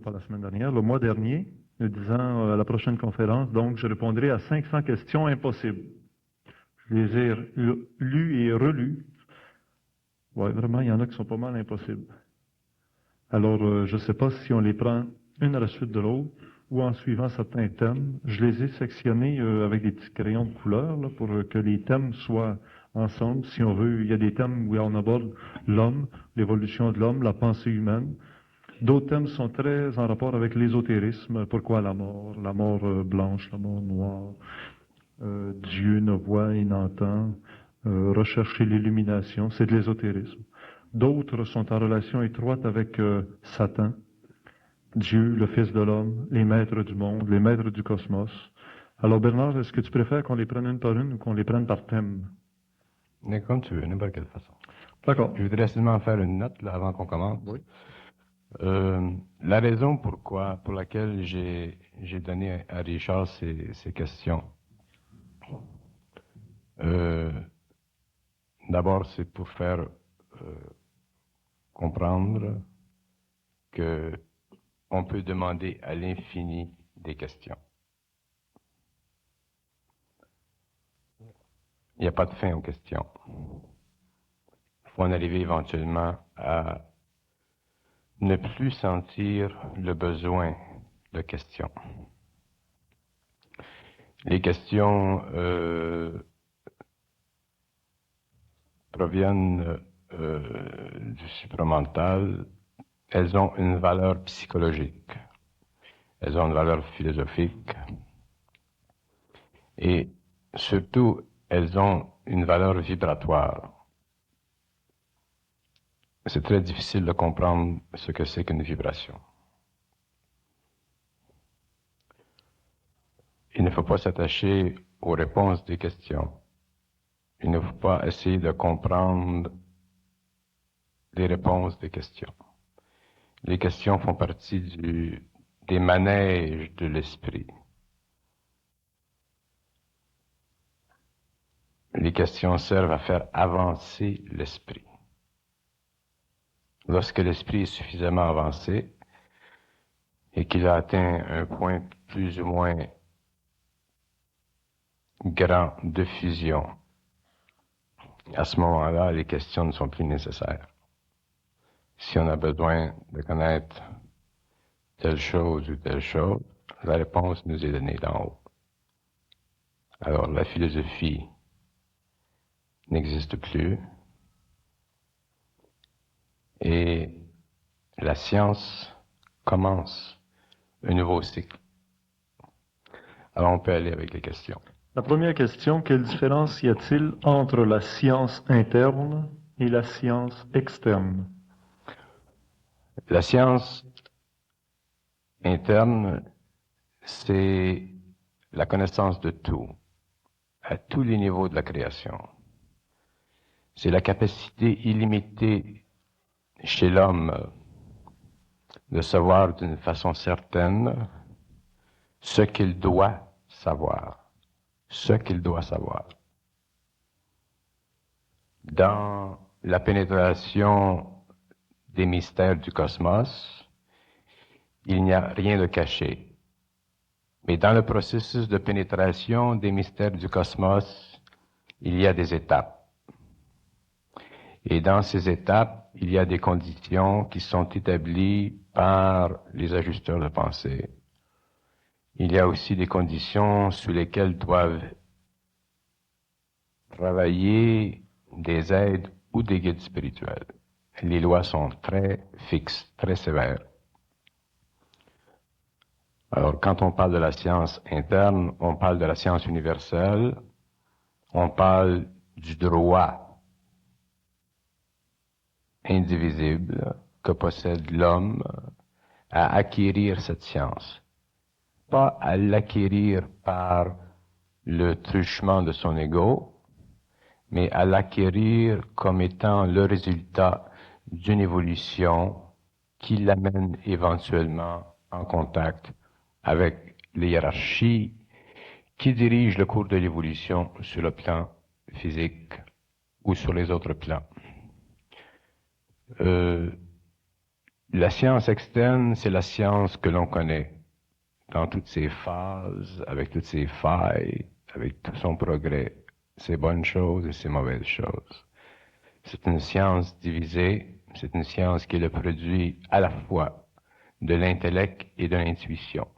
pas la semaine dernière, le mois dernier, me disant à la prochaine conférence, donc je répondrai à 500 questions impossibles. Je les ai lues et relues. Oui, vraiment, il y en a qui sont pas mal impossibles. Alors, je ne sais pas si on les prend une à la suite de l'autre ou en suivant certains thèmes. Je les ai sectionnés avec des petits crayons de couleur là, pour que les thèmes soient ensemble. Si on veut, il y a des thèmes où on aborde l'homme, l'évolution de l'homme, la pensée humaine. D'autres thèmes sont très en rapport avec l'ésotérisme. Pourquoi la mort? La mort blanche, la mort noire. Dieu ne voit et n'entend. Rechercher l'illumination, c'est de l'ésotérisme. D'autres sont en relation étroite avec Satan, Dieu, le Fils de l'homme, les maîtres du monde, les maîtres du cosmos. Alors Bernard, est-ce que tu préfères qu'on les prenne une par une ou qu'on les prenne par thème? Mais comme tu veux, n'importe quelle façon. D'accord. Je voudrais seulement faire une note là, avant qu'on commence. Oui. La raison pour laquelle j'ai donné à Richard ces questions, d'abord c'est pour faire comprendre que on peut demander à l'infini des questions. Il n'y a pas de fin aux questions. Il faut en arriver éventuellement à ne plus sentir le besoin de questions. Les questions proviennent du supramental. Elles ont une valeur psychologique. Elles ont une valeur philosophique. Et surtout, elles ont une valeur vibratoire. C'est très difficile de comprendre ce que c'est qu'une vibration. Il ne faut pas s'attacher aux réponses des questions. Il ne faut pas essayer de comprendre les réponses des questions. Les questions font partie des manèges de l'esprit. Les questions servent à faire avancer l'esprit. Lorsque l'esprit est suffisamment avancé et qu'il a atteint un point plus ou moins grand de fusion, à ce moment-là, les questions ne sont plus nécessaires. Si on a besoin de connaître telle chose ou telle chose, la réponse nous est donnée d'en haut. Alors, la philosophie n'existe plus et la science commence un nouveau cycle. Alors, on peut aller avec les questions. La première question, quelle différence y a-t-il entre la science interne et la science externe? La science interne, c'est la connaissance de tout, à tous les niveaux de la création. C'est la capacité illimitée chez l'homme de savoir d'une façon certaine ce qu'il doit savoir. Ce qu'il doit savoir. Dans la pénétration des mystères du cosmos, il n'y a rien de caché. Mais dans le processus de pénétration des mystères du cosmos, il y a des étapes. Et dans ces étapes, il y a des conditions qui sont établies par les ajusteurs de pensée. Il y a aussi des conditions sous lesquelles doivent travailler des aides ou des guides spirituels. Les lois sont très fixes, très sévères. Alors, quand on parle de la science interne, on parle de la science universelle, on parle du droit indivisible que possède l'homme à acquérir cette science. Pas à l'acquérir par le truchement de son ego, mais à l'acquérir comme étant le résultat d'une évolution qui l'amène éventuellement en contact avec les hiérarchies qui dirigent le cours de l'évolution sur le plan physique ou sur les autres plans. La science externe, c'est la science que l'on connaît dans toutes ses phases, avec toutes ses failles, avec tout son progrès, ses bonnes choses et ses mauvaises choses. C'est une science divisée, c'est une science qui est le produit à la fois de l'intellect et de l'intuition.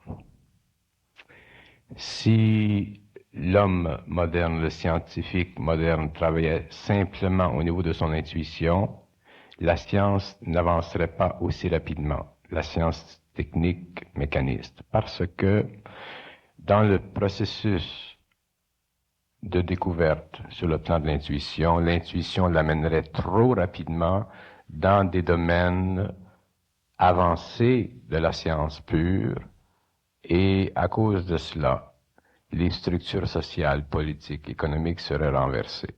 Si l'homme moderne, le scientifique moderne travaillait simplement au niveau de son intuition, la science n'avancerait pas aussi rapidement, la science technique mécaniste, parce que dans le processus de découverte sur le plan de l'intuition l'amènerait trop rapidement dans des domaines avancés de la science pure, et à cause de cela, les structures sociales, politiques, économiques seraient renversées.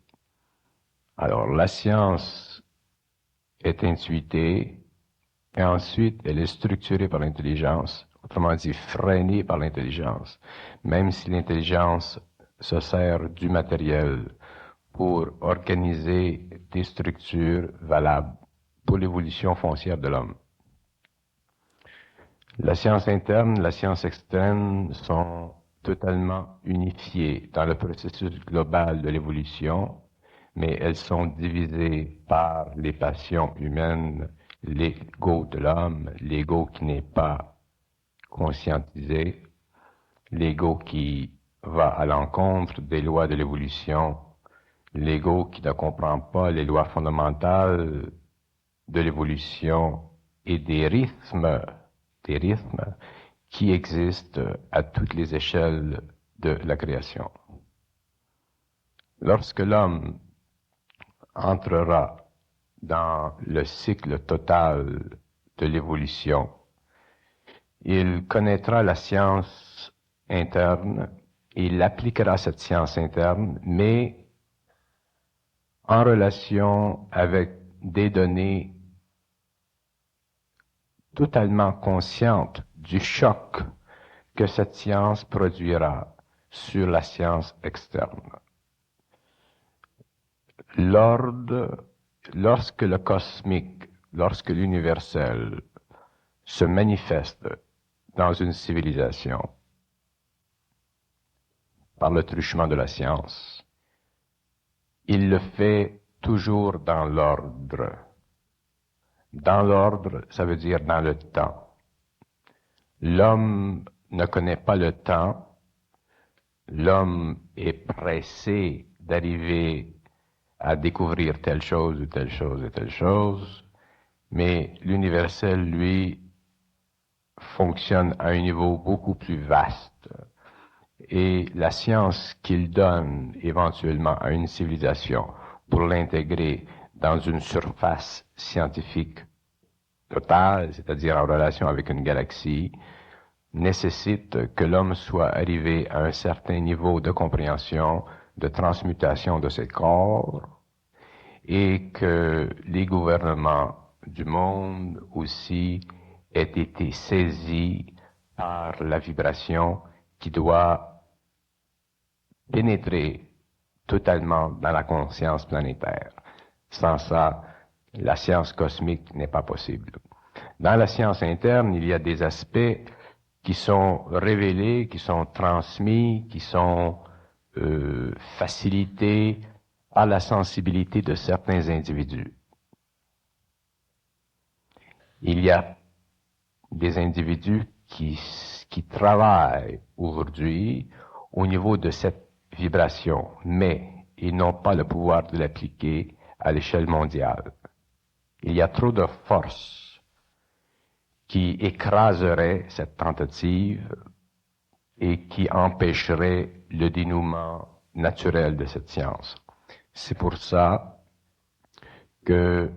Alors, la science est intuitée, et ensuite, elle est structurée par l'intelligence, autrement dit, freinée par l'intelligence. Même si l'intelligence se sert du matériel pour organiser des structures valables pour l'évolution foncière de l'homme. La science interne, la science externe sont totalement unifiées dans le processus global de l'évolution, mais elles sont divisées par les passions humaines, l'ego de l'homme, l'ego qui n'est pas conscientisé, l'ego qui va à l'encontre des lois de l'évolution, l'ego qui ne comprend pas les lois fondamentales de l'évolution et des rythmes qui existent à toutes les échelles de la création. Lorsque l'homme entrera dans le cycle total de l'évolution, il connaîtra la science interne, il appliquera cette science interne, mais en relation avec des données totalement conscientes du choc que cette science produira sur la science externe. Lorsque le cosmique, lorsque l'universel se manifeste dans une civilisation par le truchement de la science, il le fait toujours dans l'ordre. Dans l'ordre, ça veut dire dans le temps. L'homme ne connaît pas le temps. L'homme est pressé d'arriver à découvrir telle chose ou telle chose ou telle chose, mais l'universel, lui, fonctionne à un niveau beaucoup plus vaste. Et la science qu'il donne éventuellement à une civilisation pour l'intégrer dans une surface scientifique totale, c'est-à-dire en relation avec une galaxie, nécessite que l'homme soit arrivé à un certain niveau de compréhension, de transmutation de ses corps, et que les gouvernements du monde aussi aient été saisis par la vibration qui doit pénétrer totalement dans la conscience planétaire. Sans ça, la science cosmique n'est pas possible. Dans la science interne, il y a des aspects qui sont révélés, qui sont transmis, qui sont facilités par la sensibilité de certains individus. Il y a des individus qui travaillent aujourd'hui au niveau de cette vibration, mais ils n'ont pas le pouvoir de l'appliquer à l'échelle mondiale. Il y a trop de forces qui écraseraient cette tentative et qui empêcherait le dénouement naturel de cette science. C'est pour ça que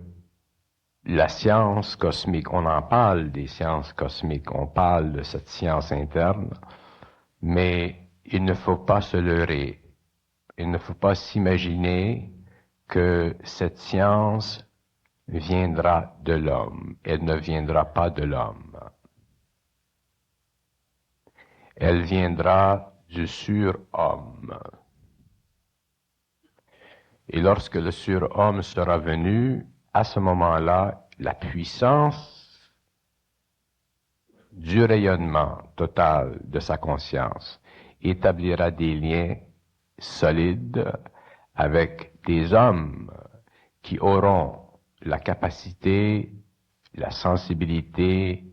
la science cosmique, on en parle des sciences cosmiques, on parle de cette science interne, mais il ne faut pas se leurrer. Il ne faut pas s'imaginer que cette science viendra de l'homme. Elle ne viendra pas de l'homme. Elle viendra du surhomme. Et lorsque le surhomme sera venu, à ce moment-là, la puissance du rayonnement total de sa conscience, établira des liens solides avec des hommes qui auront la capacité, la sensibilité,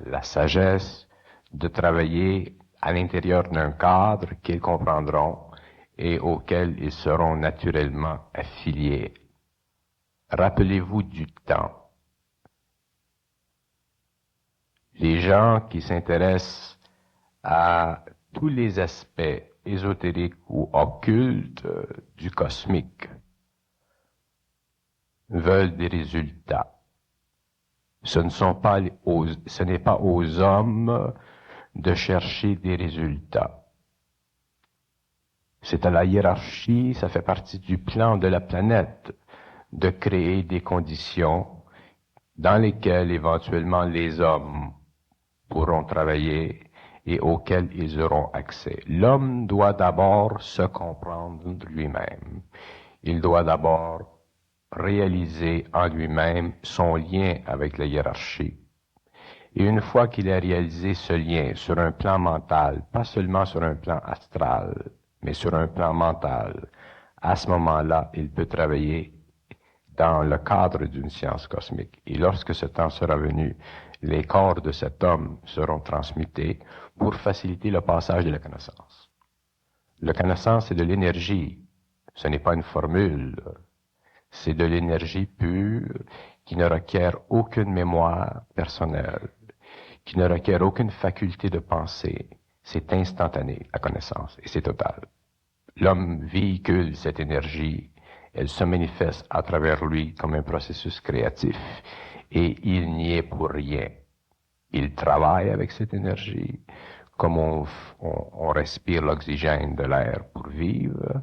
la sagesse de travailler à l'intérieur d'un cadre qu'ils comprendront et auquel ils seront naturellement affiliés. Rappelez-vous du temps. Les gens qui s'intéressent à tous les aspects ésotériques ou occultes du cosmique veulent des résultats. Ce n'est pas aux hommes de chercher des résultats. C'est à la hiérarchie, ça fait partie du plan de la planète de créer des conditions dans lesquelles éventuellement les hommes pourront travailler et auxquelles ils auront accès. L'homme doit d'abord se comprendre lui-même. Il doit d'abord réaliser en lui-même son lien avec la hiérarchie. Et une fois qu'il a réalisé ce lien sur un plan mental, pas seulement sur un plan astral, mais sur un plan mental, à ce moment-là, il peut travailler dans le cadre d'une science cosmique. Et lorsque ce temps sera venu, les corps de cet homme seront transmutés pour faciliter le passage de la connaissance. La connaissance, c'est de l'énergie. Ce n'est pas une formule. C'est de l'énergie pure qui ne requiert aucune mémoire personnelle, qui ne requiert aucune faculté de penser. C'est instantané, la connaissance, et c'est total. L'homme véhicule cette énergie, elle se manifeste à travers lui comme un processus créatif, et il n'y est pour rien. Il travaille avec cette énergie, comme on respire l'oxygène de l'air pour vivre.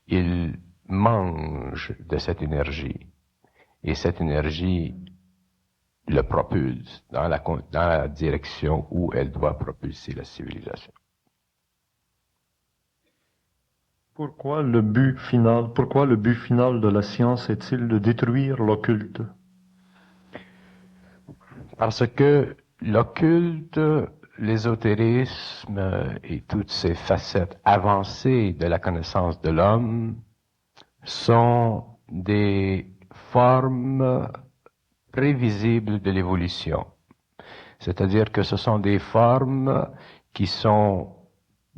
Il mange de cette énergie, et cette énergie le propulse dans la direction où elle doit propulser la civilisation. Pourquoi le but final de la science est-il de détruire l'occulte? Parce que l'occulte, l'ésotérisme et toutes ces facettes avancées de la connaissance de l'homme sont des formes prévisibles de l'évolution. C'est-à-dire que ce sont des formes qui sont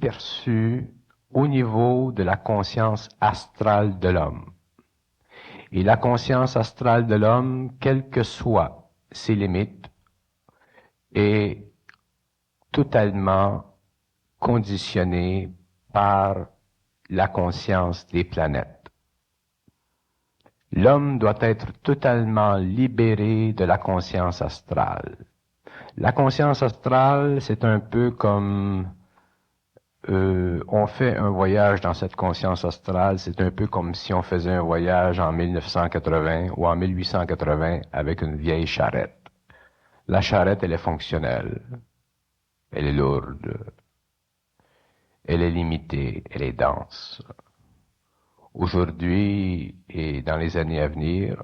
perçues au niveau de la conscience astrale de l'homme. Et la conscience astrale de l'homme, quelles que soient ses limites, est totalement conditionnée par la conscience des planètes. L'homme doit être totalement libéré de la conscience astrale. La conscience astrale, c'est un peu comme on fait un voyage dans cette conscience astrale, c'est un peu comme si on faisait un voyage en 1980 ou en 1880 avec une vieille charrette. La charrette, elle est fonctionnelle, elle est lourde, elle est limitée, elle est dense. Aujourd'hui et dans les années à venir,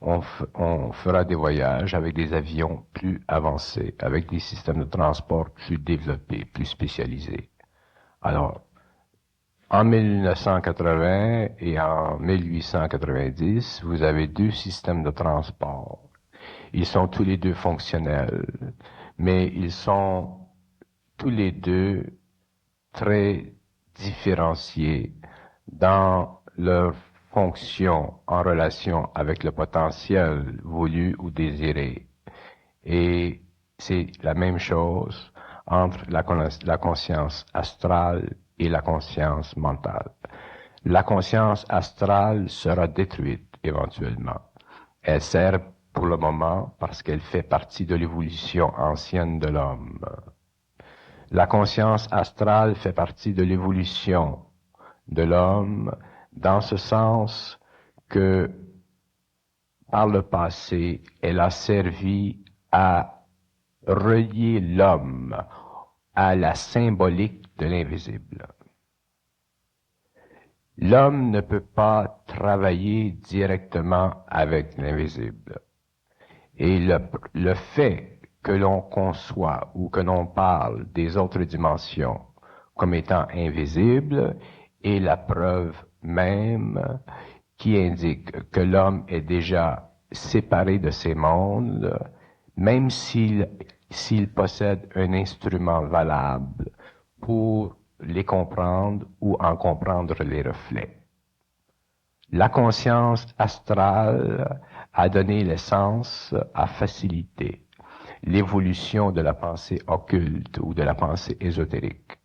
on fera des voyages avec des avions plus avancés, avec des systèmes de transport plus développés, plus spécialisés. Alors, en 1980 et en 1890, vous avez deux systèmes de transport. Ils sont tous les deux fonctionnels, mais ils sont tous les deux très différenciés dans leur fonction en relation avec le potentiel voulu ou désiré. Et c'est la même chose entre la conscience astrale et la conscience mentale. La conscience astrale sera détruite éventuellement. Elle sert pour le moment parce qu'elle fait partie de l'évolution ancienne de l'homme. La conscience astrale fait partie de l'évolution de l'homme dans ce sens que par le passé, elle a servi à relier l'homme à la symbolique de l'invisible. L'homme ne peut pas travailler directement avec l'invisible. Et le fait que l'on conçoit ou que l'on parle des autres dimensions comme étant invisibles est la preuve même qui indique que l'homme est déjà séparé de ces mondes, même s'il possède un instrument valable pour les comprendre ou en comprendre les reflets. La conscience astrale a donné l'essence à faciliter l'évolution de la pensée occulte ou de la pensée ésotérique.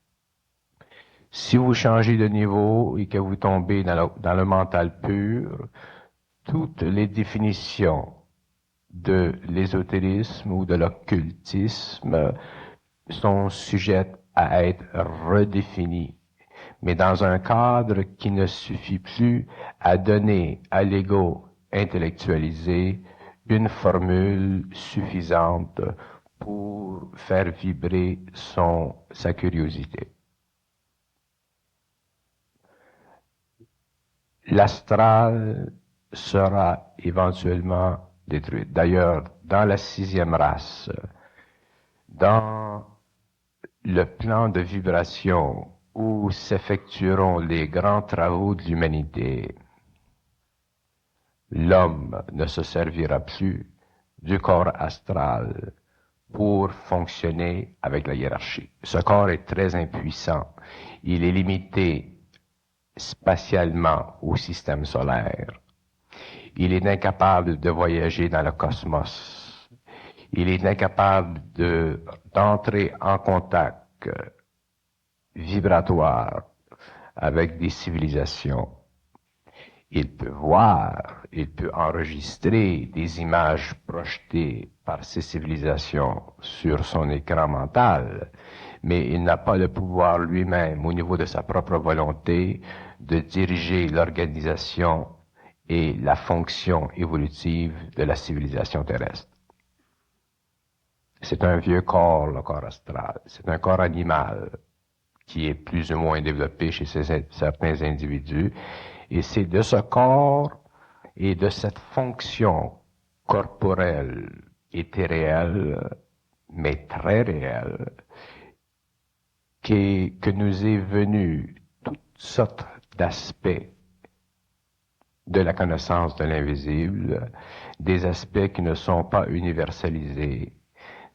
Si vous changez de niveau et que vous tombez dans le mental pur, toutes les définitions de l'ésotérisme ou de l'occultisme sont sujettes à être redéfinies, mais dans un cadre qui ne suffit plus à donner à l'ego intellectualisé une formule suffisante pour faire vibrer sa curiosité. L'astral sera éventuellement détruit. D'ailleurs, dans la 6e race, dans le plan de vibration où s'effectueront les grands travaux de l'humanité, l'homme ne se servira plus du corps astral pour fonctionner avec la hiérarchie. Ce corps est très impuissant. Il est limité spatialement au système solaire. Il est incapable de voyager dans le cosmos. Il est incapable d'entrer en contact vibratoire avec des civilisations. Il peut voir, il peut enregistrer des images projetées par ces civilisations sur son écran mental, mais il n'a pas le pouvoir lui-même, au niveau de sa propre volonté, de diriger l'organisation et la fonction évolutive de la civilisation terrestre. C'est un vieux corps, le corps astral. C'est un corps animal qui est plus ou moins développé chez certains individus. Et c'est de ce corps et de cette fonction corporelle, éthérielle, mais très réelle, que nous est venu toutes sortes d'aspects de la connaissance de l'invisible, des aspects qui ne sont pas universalisés,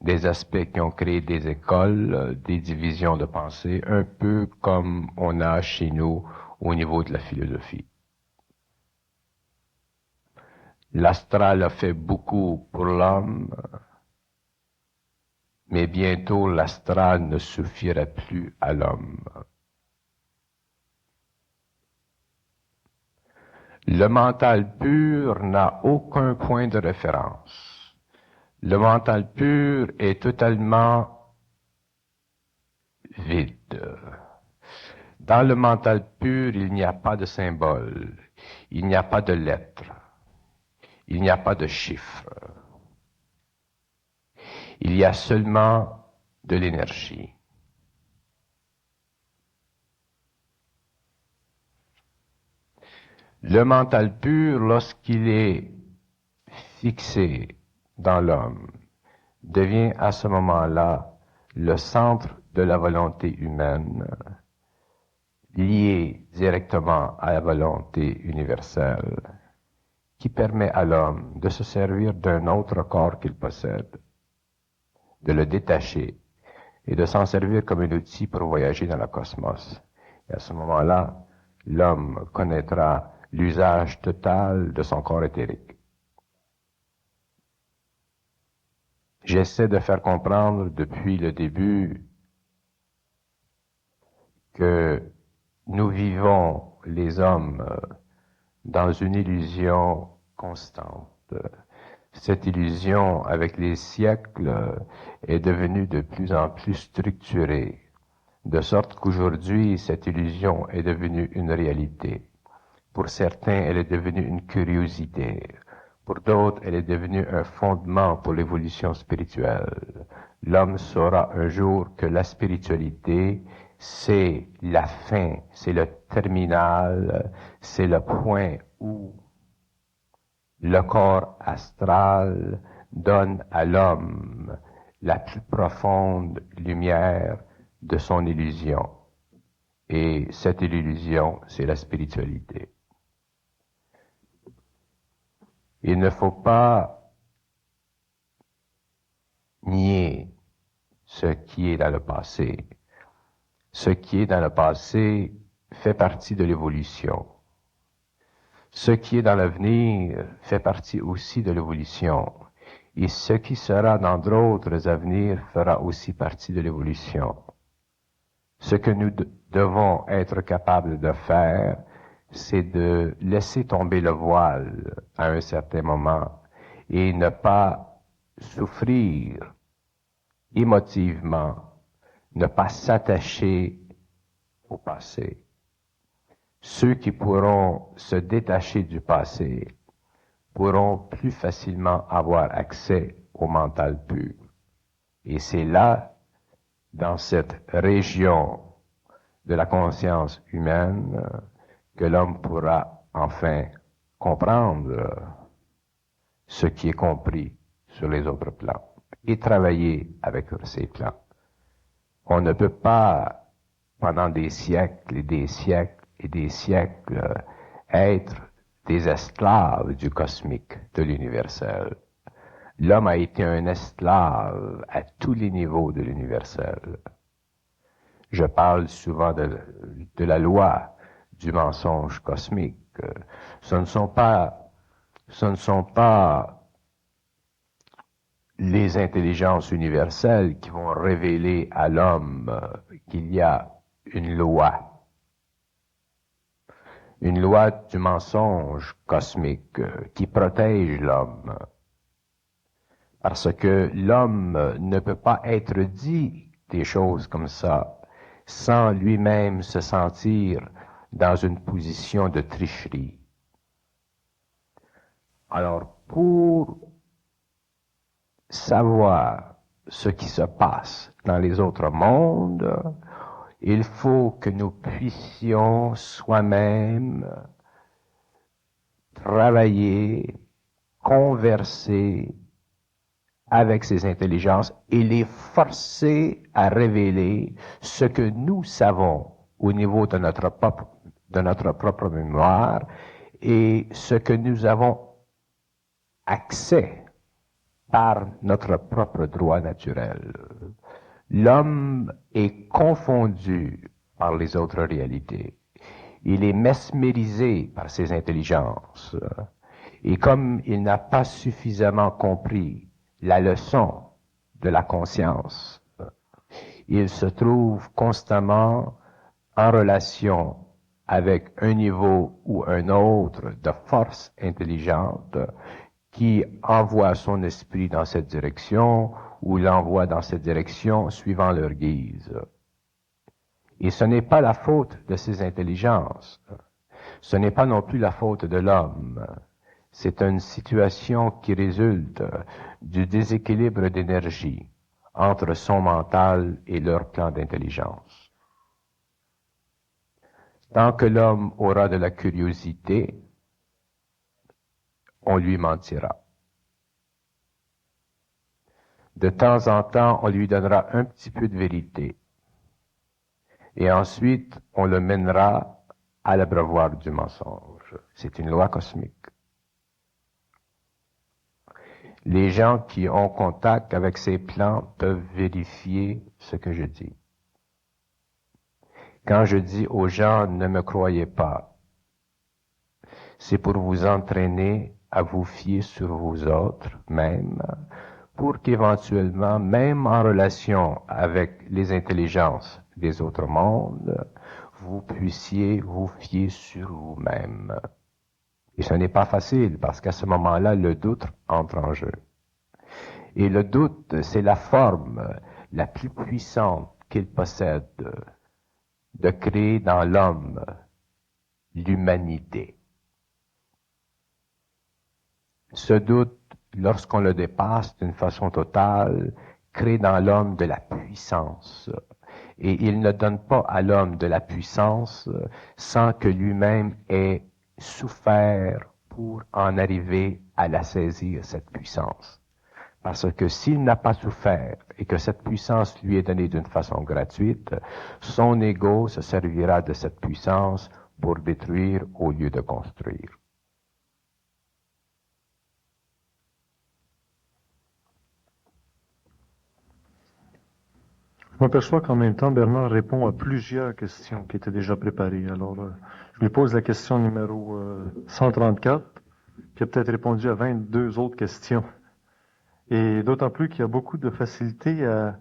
des aspects qui ont créé des écoles, des divisions de pensée, un peu comme on a chez nous au niveau de la philosophie. L'astral a fait beaucoup pour l'homme, mais bientôt l'astral ne suffirait plus à l'homme. Le mental pur n'a aucun point de référence. Le mental pur est totalement vide. Dans le mental pur, il n'y a pas de symbole, il n'y a pas de lettres, il n'y a pas de chiffres. Il y a seulement de l'énergie. Le mental pur, lorsqu'il est fixé dans l'homme, devient à ce moment-là le centre de la volonté humaine, lié directement à la volonté universelle, qui permet à l'homme de se servir d'un autre corps qu'il possède, de le détacher et de s'en servir comme un outil pour voyager dans le cosmos. Et à ce moment-là, l'homme connaîtra l'usage total de son corps éthérique. J'essaie de faire comprendre depuis le début que nous vivons, les hommes, dans une illusion constante. Cette illusion, avec les siècles, est devenue de plus en plus structurée, de sorte qu'aujourd'hui, cette illusion est devenue une réalité. Pour certains, elle est devenue une curiosité. Pour d'autres, elle est devenue un fondement pour l'évolution spirituelle. L'homme saura un jour que la spiritualité, c'est la fin, c'est le terminal, c'est le point où le corps astral donne à l'homme la plus profonde lumière de son illusion. Et cette illusion, c'est la spiritualité. Il ne faut pas nier ce qui est dans le passé. Ce qui est dans le passé fait partie de l'évolution. Ce qui est dans l'avenir fait partie aussi de l'évolution. Et ce qui sera dans d'autres avenirs fera aussi partie de l'évolution. Ce que nous devons être capables de faire, c'est de laisser tomber le voile à un certain moment et ne pas souffrir émotivement, ne pas s'attacher au passé. Ceux qui pourront se détacher du passé pourront plus facilement avoir accès au mental pur. Et c'est là, dans cette région de la conscience humaine, que l'homme pourra enfin comprendre ce qui est compris sur les autres plans et travailler avec ces plans. On ne peut pas, pendant des siècles et des siècles et des siècles, être des esclaves du cosmique, de l'universel. L'homme a été un esclave à tous les niveaux de l'universel. Je parle souvent de la loi du mensonge cosmique. Ce ne sont pas les intelligences universelles qui vont révéler à l'homme qu'il y a une loi du mensonge cosmique qui protège l'homme. Parce que l'homme ne peut pas être dit des choses comme ça sans lui-même se sentir dans une position de tricherie. Alors, pour savoir ce qui se passe dans les autres mondes, il faut que nous puissions soi-même travailler, converser avec ces intelligences et les forcer à révéler ce que nous savons au niveau de notre propre mémoire et ce que nous avons accès par notre propre droit naturel. L'homme est confondu par les autres réalités. Il est mesmérisé par ses intelligences. Et comme il n'a pas suffisamment compris la leçon de la conscience, il se trouve constamment en relation avec un niveau ou un autre de force intelligente qui envoie son esprit dans cette direction ou l'envoie dans cette direction suivant leur guise. Et ce n'est pas la faute de ces intelligences. Ce n'est pas non plus la faute de l'homme. C'est une situation qui résulte du déséquilibre d'énergie entre son mental et leur plan d'intelligence. Tant que l'homme aura de la curiosité, on lui mentira. De temps en temps, on lui donnera un petit peu de vérité. Et ensuite, on le mènera à l'abreuvoir du mensonge. C'est une loi cosmique. Les gens qui ont contact avec ces plans peuvent vérifier ce que je dis. Quand je dis aux gens, ne me croyez pas, c'est pour vous entraîner à vous fier sur vous autres même, pour qu'éventuellement, même en relation avec les intelligences des autres mondes, vous puissiez vous fier sur vous-même. Et ce n'est pas facile, parce qu'à ce moment-là, le doute entre en jeu. Et le doute, c'est la forme la plus puissante qu'il possède de créer dans l'homme l'humanité. Ce doute, lorsqu'on le dépasse d'une façon totale, crée dans l'homme de la puissance. Et il ne donne pas à l'homme de la puissance sans que lui-même ait souffert pour en arriver à la saisir, cette puissance. Parce que s'il n'a pas souffert et que cette puissance lui est donnée d'une façon gratuite, son ego se servira de cette puissance pour détruire au lieu de construire. Je m'aperçois qu'en même temps, Bernard répond à plusieurs questions qui étaient déjà préparées. Alors, je lui pose la question numéro 134, qui a peut-être répondu à 22 autres questions. Et d'autant plus qu'il y a beaucoup de facilité à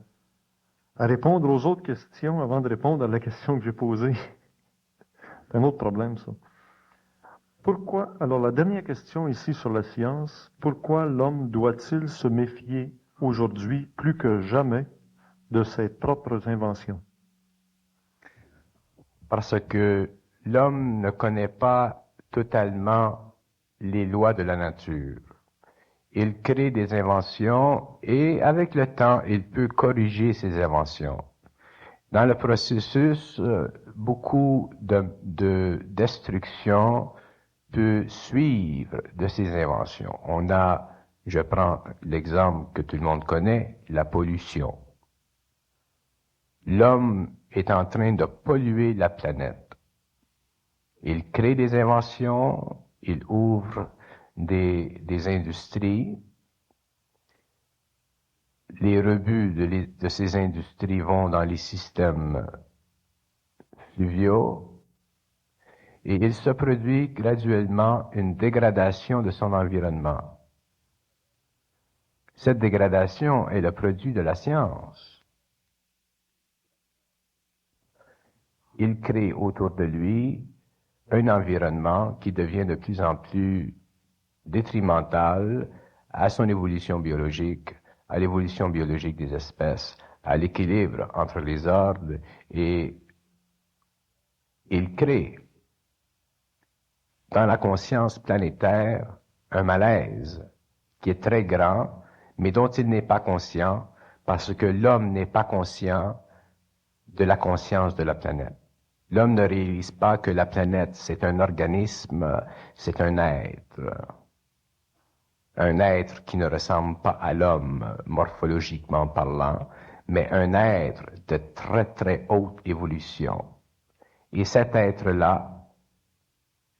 répondre aux autres questions avant de répondre à la question que j'ai posée. C'est un autre problème, ça. Pourquoi, alors la dernière question ici sur la science, pourquoi l'homme doit-il se méfier aujourd'hui plus que jamais de ses propres inventions? Parce que l'homme ne connaît pas totalement les lois de la nature. Il crée des inventions et avec le temps, il peut corriger ses inventions. Dans le processus, beaucoup de destruction peut suivre de ces inventions. On a, je prends l'exemple que tout le monde connaît, la pollution. L'homme est en train de polluer la planète. Il crée des inventions, il ouvre des industries. Les rebuts de ces industries vont dans les systèmes fluviaux et il se produit graduellement une dégradation de son environnement. Cette dégradation est le produit de la science. Il crée autour de lui un environnement qui devient de plus en plus détrimental à son évolution biologique, à l'évolution biologique des espèces, à l'équilibre entre les ordres, et il crée dans la conscience planétaire un malaise qui est très grand, mais dont il n'est pas conscient, parce que l'homme n'est pas conscient de la conscience de la planète. L'homme ne réalise pas que la planète, c'est un organisme, c'est un être qui ne ressemble pas à l'homme morphologiquement parlant, mais un être de très très haute évolution. Et cet être-là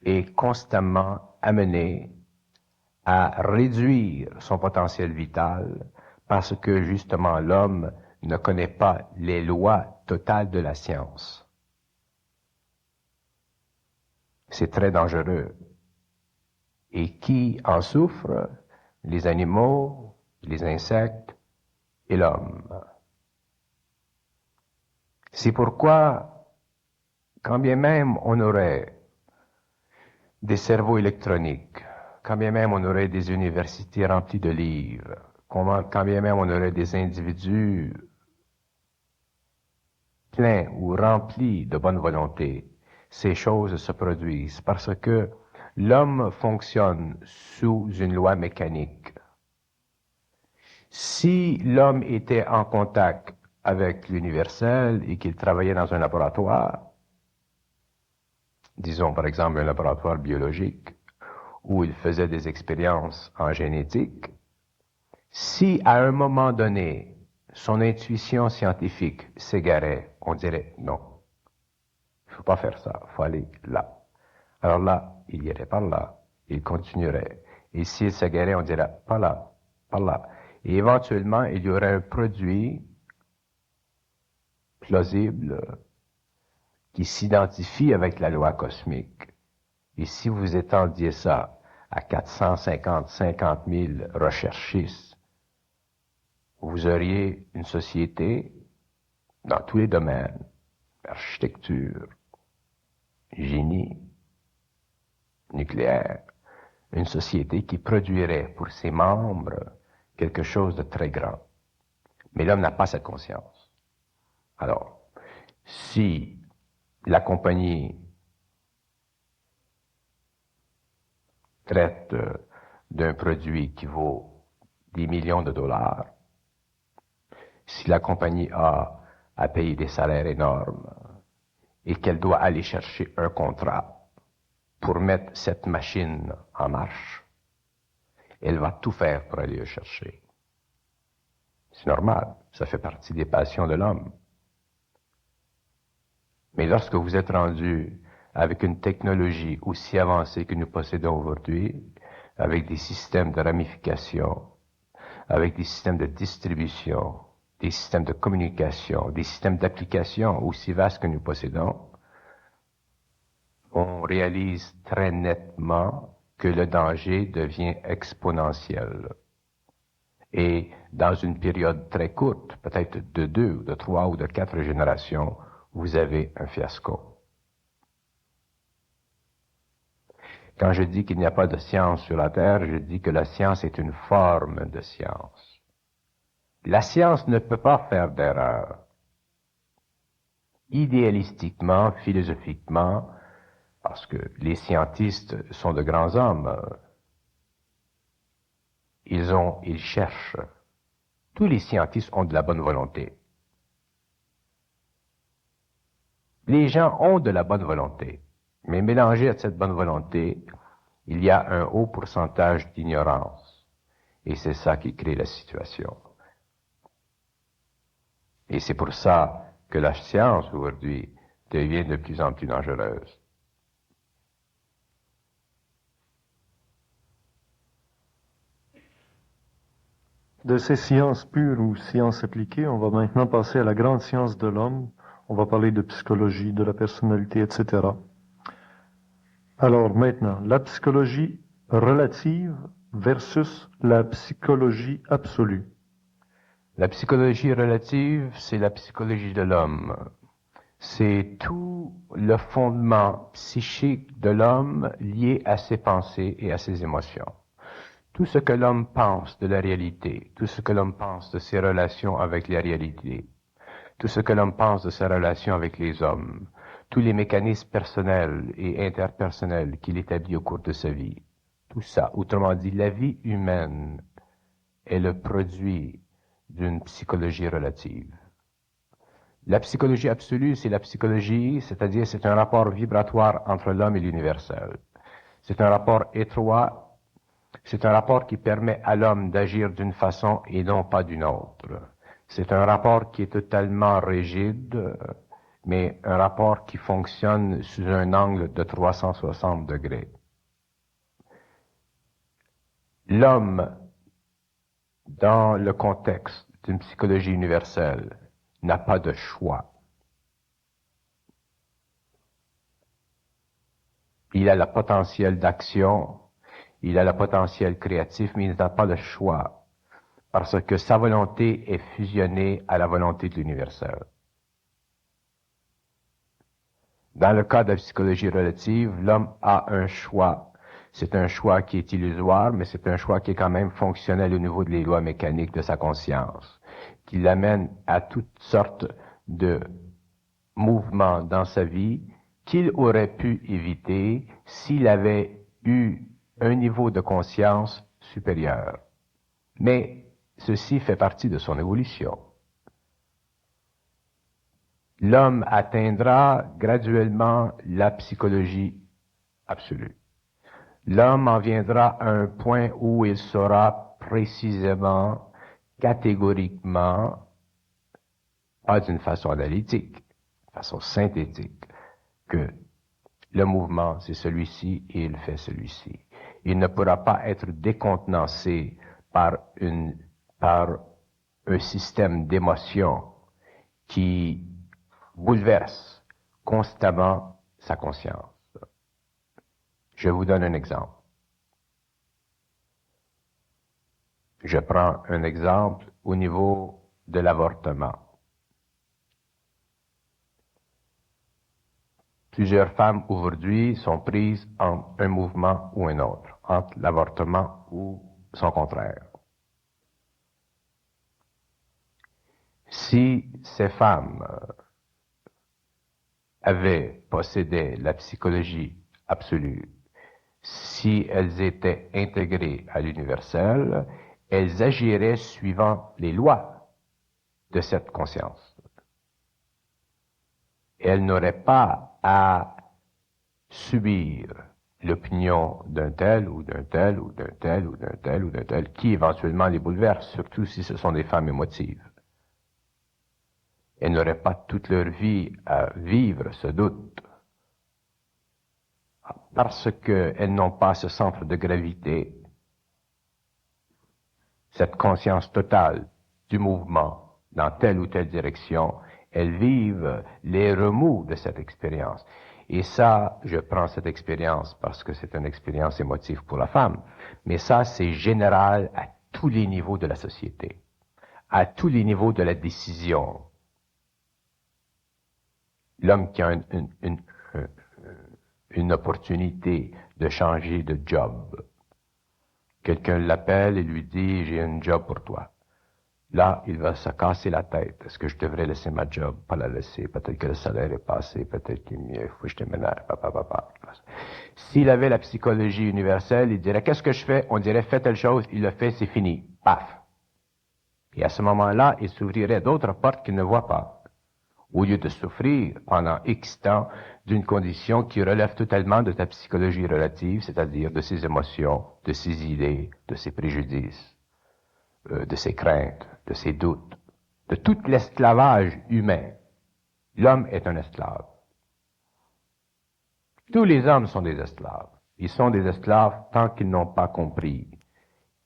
est constamment amené à réduire son potentiel vital parce que justement l'homme ne connaît pas les lois totales de la science. C'est très dangereux. Et qui en souffre? Les animaux, les insectes et l'homme. C'est pourquoi, quand bien même on aurait des cerveaux électroniques, quand bien même on aurait des universités remplies de livres, quand bien même on aurait des individus pleins ou remplis de bonne volonté, ces choses se produisent parce que l'homme fonctionne sous une loi mécanique. Si l'homme était en contact avec l'universel et qu'il travaillait dans un laboratoire, disons par exemple un laboratoire biologique, où il faisait des expériences en génétique, si à un moment donné, son intuition scientifique s'égarait, on dirait non, il ne faut pas faire ça, il faut aller là. Alors là, il irait par là, il continuerait. Et s'il s'égarait, on dirait pas là, par là. Et éventuellement, il y aurait un produit plausible qui s'identifie avec la loi cosmique. Et si vous étendiez ça à 50 000 recherchistes, vous auriez une société dans tous les domaines, architecture, génie, nucléaire, une société qui produirait pour ses membres quelque chose de très grand. Mais l'homme n'a pas cette conscience. Alors, si la compagnie traite d'un produit qui vaut des millions de dollars, si la compagnie a à payer des salaires énormes et qu'elle doit aller chercher un contrat pour mettre cette machine en marche, elle va tout faire pour aller le chercher. C'est normal, ça fait partie des passions de l'homme. Mais lorsque vous êtes rendu avec une technologie aussi avancée que nous possédons aujourd'hui, avec des systèmes de ramification, avec des systèmes de distribution, des systèmes de communication, des systèmes d'application aussi vastes que nous possédons, on réalise très nettement que le danger devient exponentiel. Et dans une période très courte, peut-être de 2, ou de 3 ou de 4 générations, vous avez un fiasco. Quand je dis qu'il n'y a pas de science sur la Terre, je dis que la science est une forme de science. La science ne peut pas faire d'erreur. Idéalistiquement, philosophiquement, parce que les scientistes sont de grands hommes, ils cherchent. Tous les scientistes ont de la bonne volonté. Les gens ont de la bonne volonté, mais mélangé à cette bonne volonté, il y a un haut pourcentage d'ignorance. Et c'est ça qui crée la situation. Et c'est pour ça que la science, aujourd'hui, devient de plus en plus dangereuse. De ces sciences pures ou sciences appliquées, on va maintenant passer à la grande science de l'homme. On va parler de psychologie, de la personnalité, etc. Alors maintenant, la psychologie relative versus la psychologie absolue. La psychologie relative, c'est la psychologie de l'homme. C'est tout le fondement psychique de l'homme lié à ses pensées et à ses émotions. Tout ce que l'homme pense de la réalité, tout ce que l'homme pense de ses relations avec la réalité, tout ce que l'homme pense de sa relation avec les hommes, tous les mécanismes personnels et interpersonnels qu'il établit au cours de sa vie, tout ça, autrement dit, la vie humaine est le produit d'une psychologie relative. La psychologie absolue, c'est la psychologie, c'est-à-dire c'est un rapport vibratoire entre l'homme et l'universel. C'est un rapport étroit. C'est un rapport qui permet à l'homme d'agir d'une façon et non pas d'une autre. C'est un rapport qui est totalement rigide, mais un rapport qui fonctionne sous un angle de 360 degrés. L'homme, dans le contexte d'une psychologie universelle, n'a pas de choix. Il a le potentiel d'action, il a le potentiel créatif, mais il n'a pas le choix, parce que sa volonté est fusionnée à la volonté de l'universel. Dans le cas de la psychologie relative, l'homme a un choix. C'est un choix qui est illusoire, mais c'est un choix qui est quand même fonctionnel au niveau des lois mécaniques de sa conscience, qui l'amène à toutes sortes de mouvements dans sa vie qu'il aurait pu éviter s'il avait eu un niveau de conscience supérieur. Mais ceci fait partie de son évolution. L'homme atteindra graduellement la psychologie absolue. L'homme en viendra à un point où il saura précisément, catégoriquement, pas d'une façon analytique, de façon synthétique, que le mouvement, c'est celui-ci et il fait celui-ci. Il ne pourra pas être décontenancé par un système d'émotions qui bouleverse constamment sa conscience. Je vous donne un exemple. Je prends un exemple au niveau de l'avortement. Plusieurs femmes aujourd'hui sont prises entre un mouvement ou un autre, entre l'avortement ou son contraire. Si ces femmes avaient possédé la psychologie absolue, si elles étaient intégrées à l'universel, elles agiraient suivant les lois de cette conscience. Elles n'auraient pas à subir l'opinion d'un tel ou d'un tel ou d'un tel ou d'un tel ou d'un tel qui éventuellement les bouleverse, surtout si ce sont des femmes émotives. Elles n'auraient pas toute leur vie à vivre ce doute parce qu'elles n'ont pas ce centre de gravité, cette conscience totale du mouvement dans telle ou telle direction. Elles vivent les remous de cette expérience. Et ça, je prends cette expérience parce que c'est une expérience émotive pour la femme. Mais ça, c'est général à tous les niveaux de la société, à tous les niveaux de la décision. L'homme qui a une opportunité de changer de job, quelqu'un l'appelle et lui dit « j'ai un job pour toi ». Là, il va se casser la tête. Est-ce que je devrais laisser ma job, pas la laisser? Peut-être que le salaire est passé, peut-être qu'il est mieux, il faut que je déménage, papa. S'il avait la psychologie universelle, il dirait, qu'est-ce que je fais? On dirait, fais telle chose, il le fait, c'est fini. Paf! Et à ce moment-là, il s'ouvrirait d'autres portes qu'il ne voit pas. Au lieu de souffrir pendant X temps d'une condition qui relève totalement de ta psychologie relative, c'est-à-dire de ses émotions, de ses idées, de ses préjudices, de ses craintes, de ses doutes, de tout l'esclavage humain. L'homme est un esclave. Tous les hommes sont des esclaves. Ils sont des esclaves tant qu'ils n'ont pas compris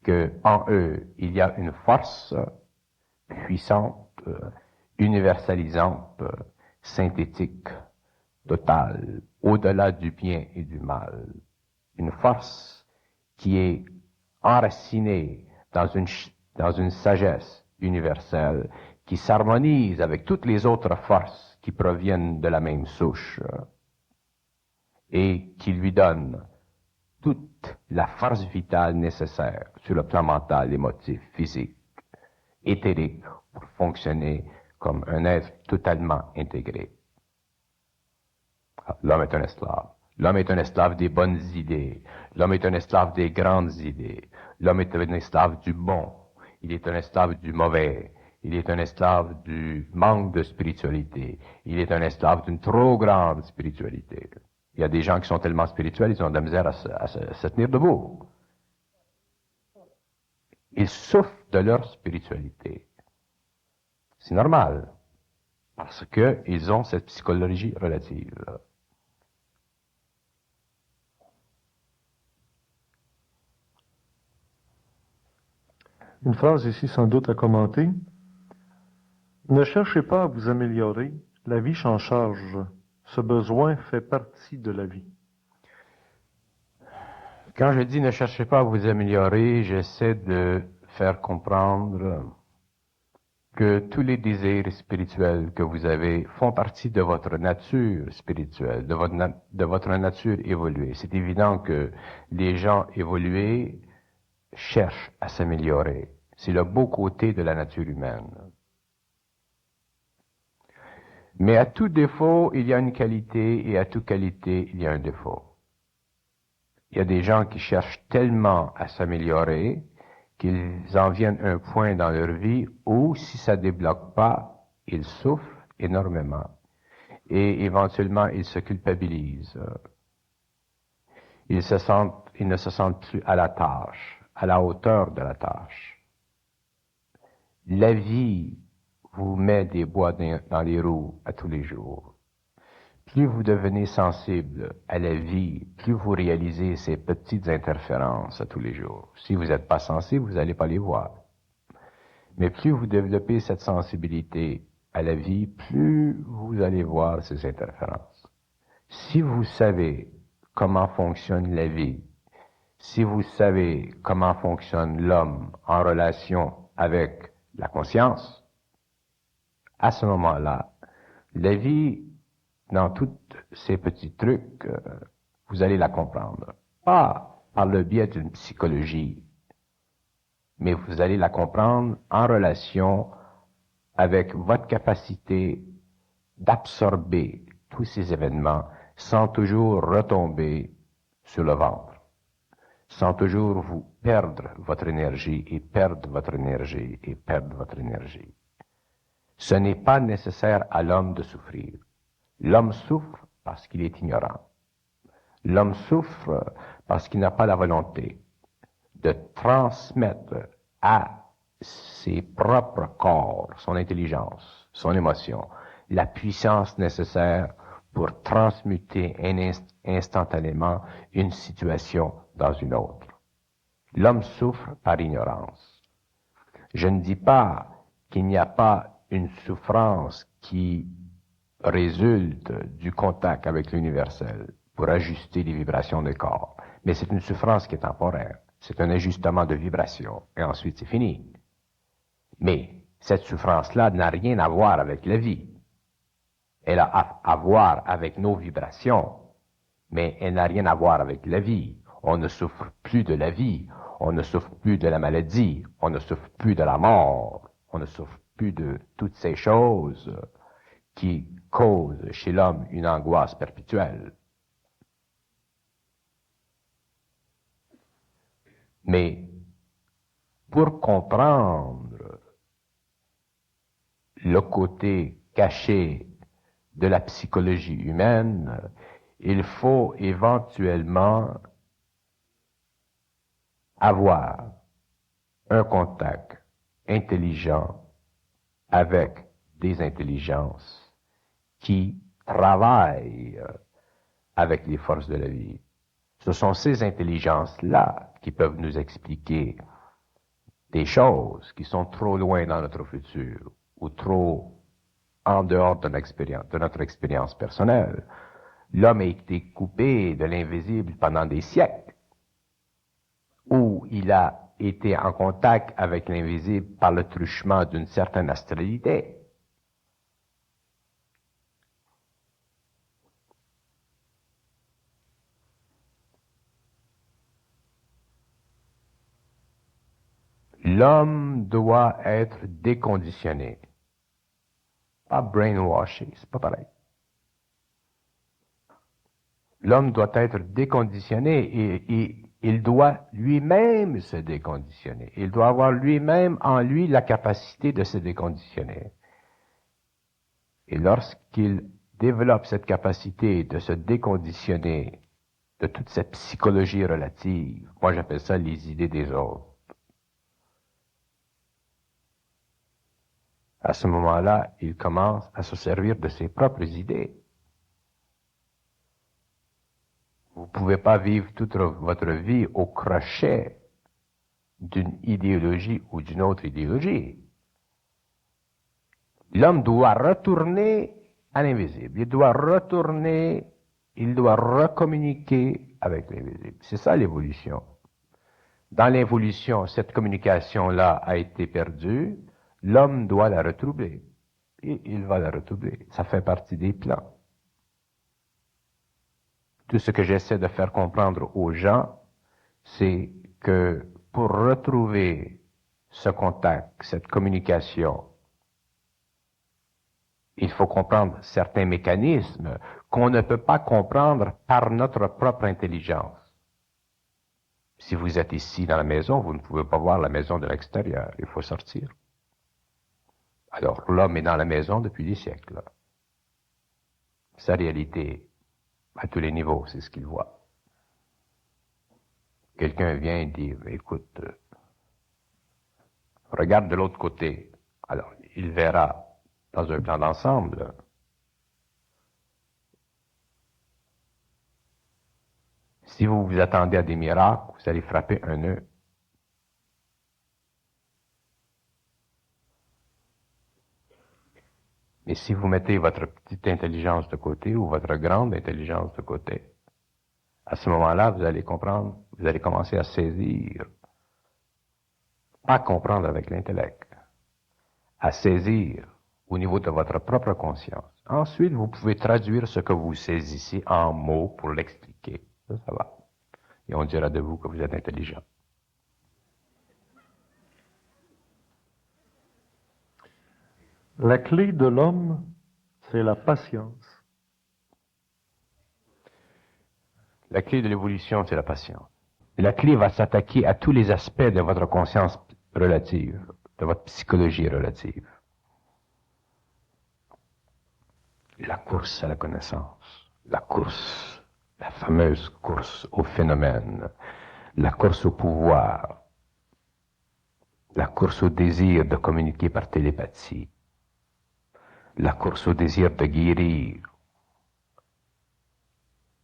que en eux, il y a une force puissante, universalisante, synthétique, totale, au-delà du bien et du mal. Une force qui est enracinée dans une sagesse universelle qui s'harmonise avec toutes les autres forces qui proviennent de la même souche et qui lui donne toute la force vitale nécessaire sur le plan mental, émotif, physique, éthérique, pour fonctionner comme un être totalement intégré. L'homme est un esclave. L'homme est un esclave des bonnes idées. L'homme est un esclave des grandes idées. L'homme est un esclave du bon. Il est un esclave du mauvais. Il est un esclave du manque de spiritualité. Il est un esclave d'une trop grande spiritualité. Il y a des gens qui sont tellement spirituels, ils ont de la misère à se tenir debout. Ils souffrent de leur spiritualité. C'est normal, parce qu'ils ont cette psychologie relative. Une phrase ici sans doute à commenter. Ne cherchez pas à vous améliorer, la vie s'en charge. Ce besoin fait partie de la vie. Quand je dis ne cherchez pas à vous améliorer, j'essaie de faire comprendre que tous les désirs spirituels que vous avez font partie de votre nature spirituelle, de votre nature évoluée. C'est évident que les gens évolués cherchent à s'améliorer. C'est le beau côté de la nature humaine. Mais à tout défaut, il y a une qualité, et à toute qualité, il y a un défaut. Il y a des gens qui cherchent tellement à s'améliorer qu'ils en viennent à un point dans leur vie où, si ça ne débloque pas, ils souffrent énormément. Et éventuellement, ils se culpabilisent. Ils ne se sentent plus à la tâche, à la hauteur de la tâche. La vie vous met des bois dans les roues à tous les jours. Plus vous devenez sensible à la vie, plus vous réalisez ces petites interférences à tous les jours. Si vous n'êtes pas sensible, vous n'allez pas les voir. Mais plus vous développez cette sensibilité à la vie, plus vous allez voir ces interférences. Si vous savez comment fonctionne la vie, si vous savez comment fonctionne l'homme en relation avec la conscience, à ce moment-là, la vie, dans tous ces petits trucs, vous allez la comprendre. Pas par le biais d'une psychologie, mais vous allez la comprendre en relation avec votre capacité d'absorber tous ces événements sans toujours retomber sur le ventre, sans toujours vous perdre votre énergie et perdre votre énergie et perdre votre énergie. Ce n'est pas nécessaire à l'homme de souffrir. L'homme souffre parce qu'il est ignorant. L'homme souffre parce qu'il n'a pas la volonté de transmettre à ses propres corps, son intelligence, son émotion, la puissance nécessaire pour transmuter instantanément une situation dans une autre. L'homme souffre par ignorance. Je ne dis pas qu'il n'y a pas une souffrance qui résulte du contact avec l'universel pour ajuster les vibrations des corps, mais c'est une souffrance qui est temporaire. C'est un ajustement de vibrations, et ensuite c'est fini. Mais cette souffrance-là n'a rien à voir avec la vie. Elle a à voir avec nos vibrations, mais elle n'a rien à voir avec la vie. On ne souffre plus de la vie, on ne souffre plus de la maladie, on ne souffre plus de la mort, on ne souffre plus de toutes ces choses qui causent chez l'homme une angoisse perpétuelle. Mais pour comprendre le côté caché de la psychologie humaine, il faut éventuellement avoir un contact intelligent avec des intelligences qui travaillent avec les forces de la vie. Ce sont ces intelligences-là qui peuvent nous expliquer des choses qui sont trop loin dans notre futur ou trop en dehors de notre expérience personnelle. L'homme a été coupé de l'invisible pendant des siècles, où il a été en contact avec l'invisible par le truchement d'une certaine astralité. L'homme doit être déconditionné. Pas brainwashé, c'est pas pareil. L'homme doit être déconditionné et il doit lui-même se déconditionner. Il doit avoir lui-même en lui la capacité de se déconditionner. Et lorsqu'il développe cette capacité de se déconditionner de toute cette psychologie relative, moi j'appelle ça les idées des autres, à ce moment-là, il commence à se servir de ses propres idées. Vous ne pouvez pas vivre toute votre vie au crochet d'une idéologie ou d'une autre idéologie. L'homme doit retourner à l'invisible. Il doit recommuniquer avec l'invisible. C'est ça l'évolution. Dans l'évolution, cette communication-là a été perdue. L'homme doit la retroubler. Et il va la retroubler. Ça fait partie des plans. Tout ce que j'essaie de faire comprendre aux gens, c'est que pour retrouver ce contact, cette communication, il faut comprendre certains mécanismes qu'on ne peut pas comprendre par notre propre intelligence. Si vous êtes ici dans la maison, vous ne pouvez pas voir la maison de l'extérieur. Il faut sortir. Alors, l'homme est dans la maison depuis des siècles. Sa réalité, à tous les niveaux, c'est ce qu'il voit. Quelqu'un vient et dit, écoute, regarde de l'autre côté. Alors, il verra dans un plan d'ensemble. Si vous vous attendez à des miracles, vous allez frapper un nœud. Mais si vous mettez votre petite intelligence de côté ou votre grande intelligence de côté, à ce moment-là, vous allez comprendre, vous allez commencer à saisir, pas comprendre avec l'intellect, à saisir au niveau de votre propre conscience. Ensuite, vous pouvez traduire ce que vous saisissez en mots pour l'expliquer. Ça va. Et on dira de vous que vous êtes intelligent. La clé de l'homme, c'est la patience. La clé de l'évolution, c'est la patience. La clé va s'attaquer à tous les aspects de votre conscience relative, de votre psychologie relative. La course à la connaissance, la course la fameuse course au phénomène, la course au pouvoir, la course au désir de communiquer par télépathie, la course au désir de guérir,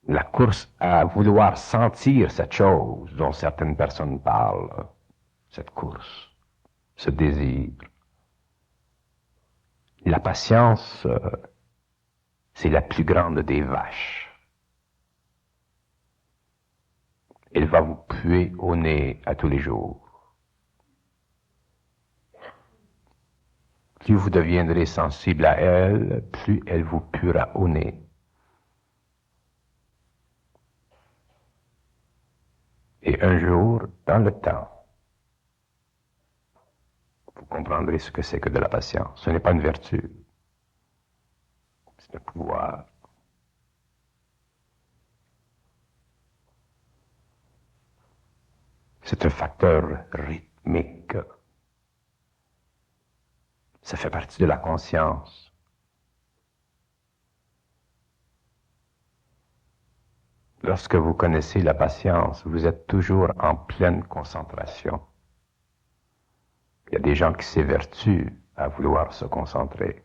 la course à vouloir sentir cette chose dont certaines personnes parlent, cette course, ce désir. La patience, c'est la plus grande des vaches. Elle va vous puer au nez à tous les jours. Plus vous deviendrez sensible à elle, plus elle vous puera au nez. Et un jour, dans le temps, vous comprendrez ce que c'est que de la patience. Ce n'est pas une vertu, c'est un pouvoir. C'est un facteur rythmique. Ça fait partie de la conscience. Lorsque vous connaissez la patience, vous êtes toujours en pleine concentration. Il y a des gens qui s'évertuent à vouloir se concentrer.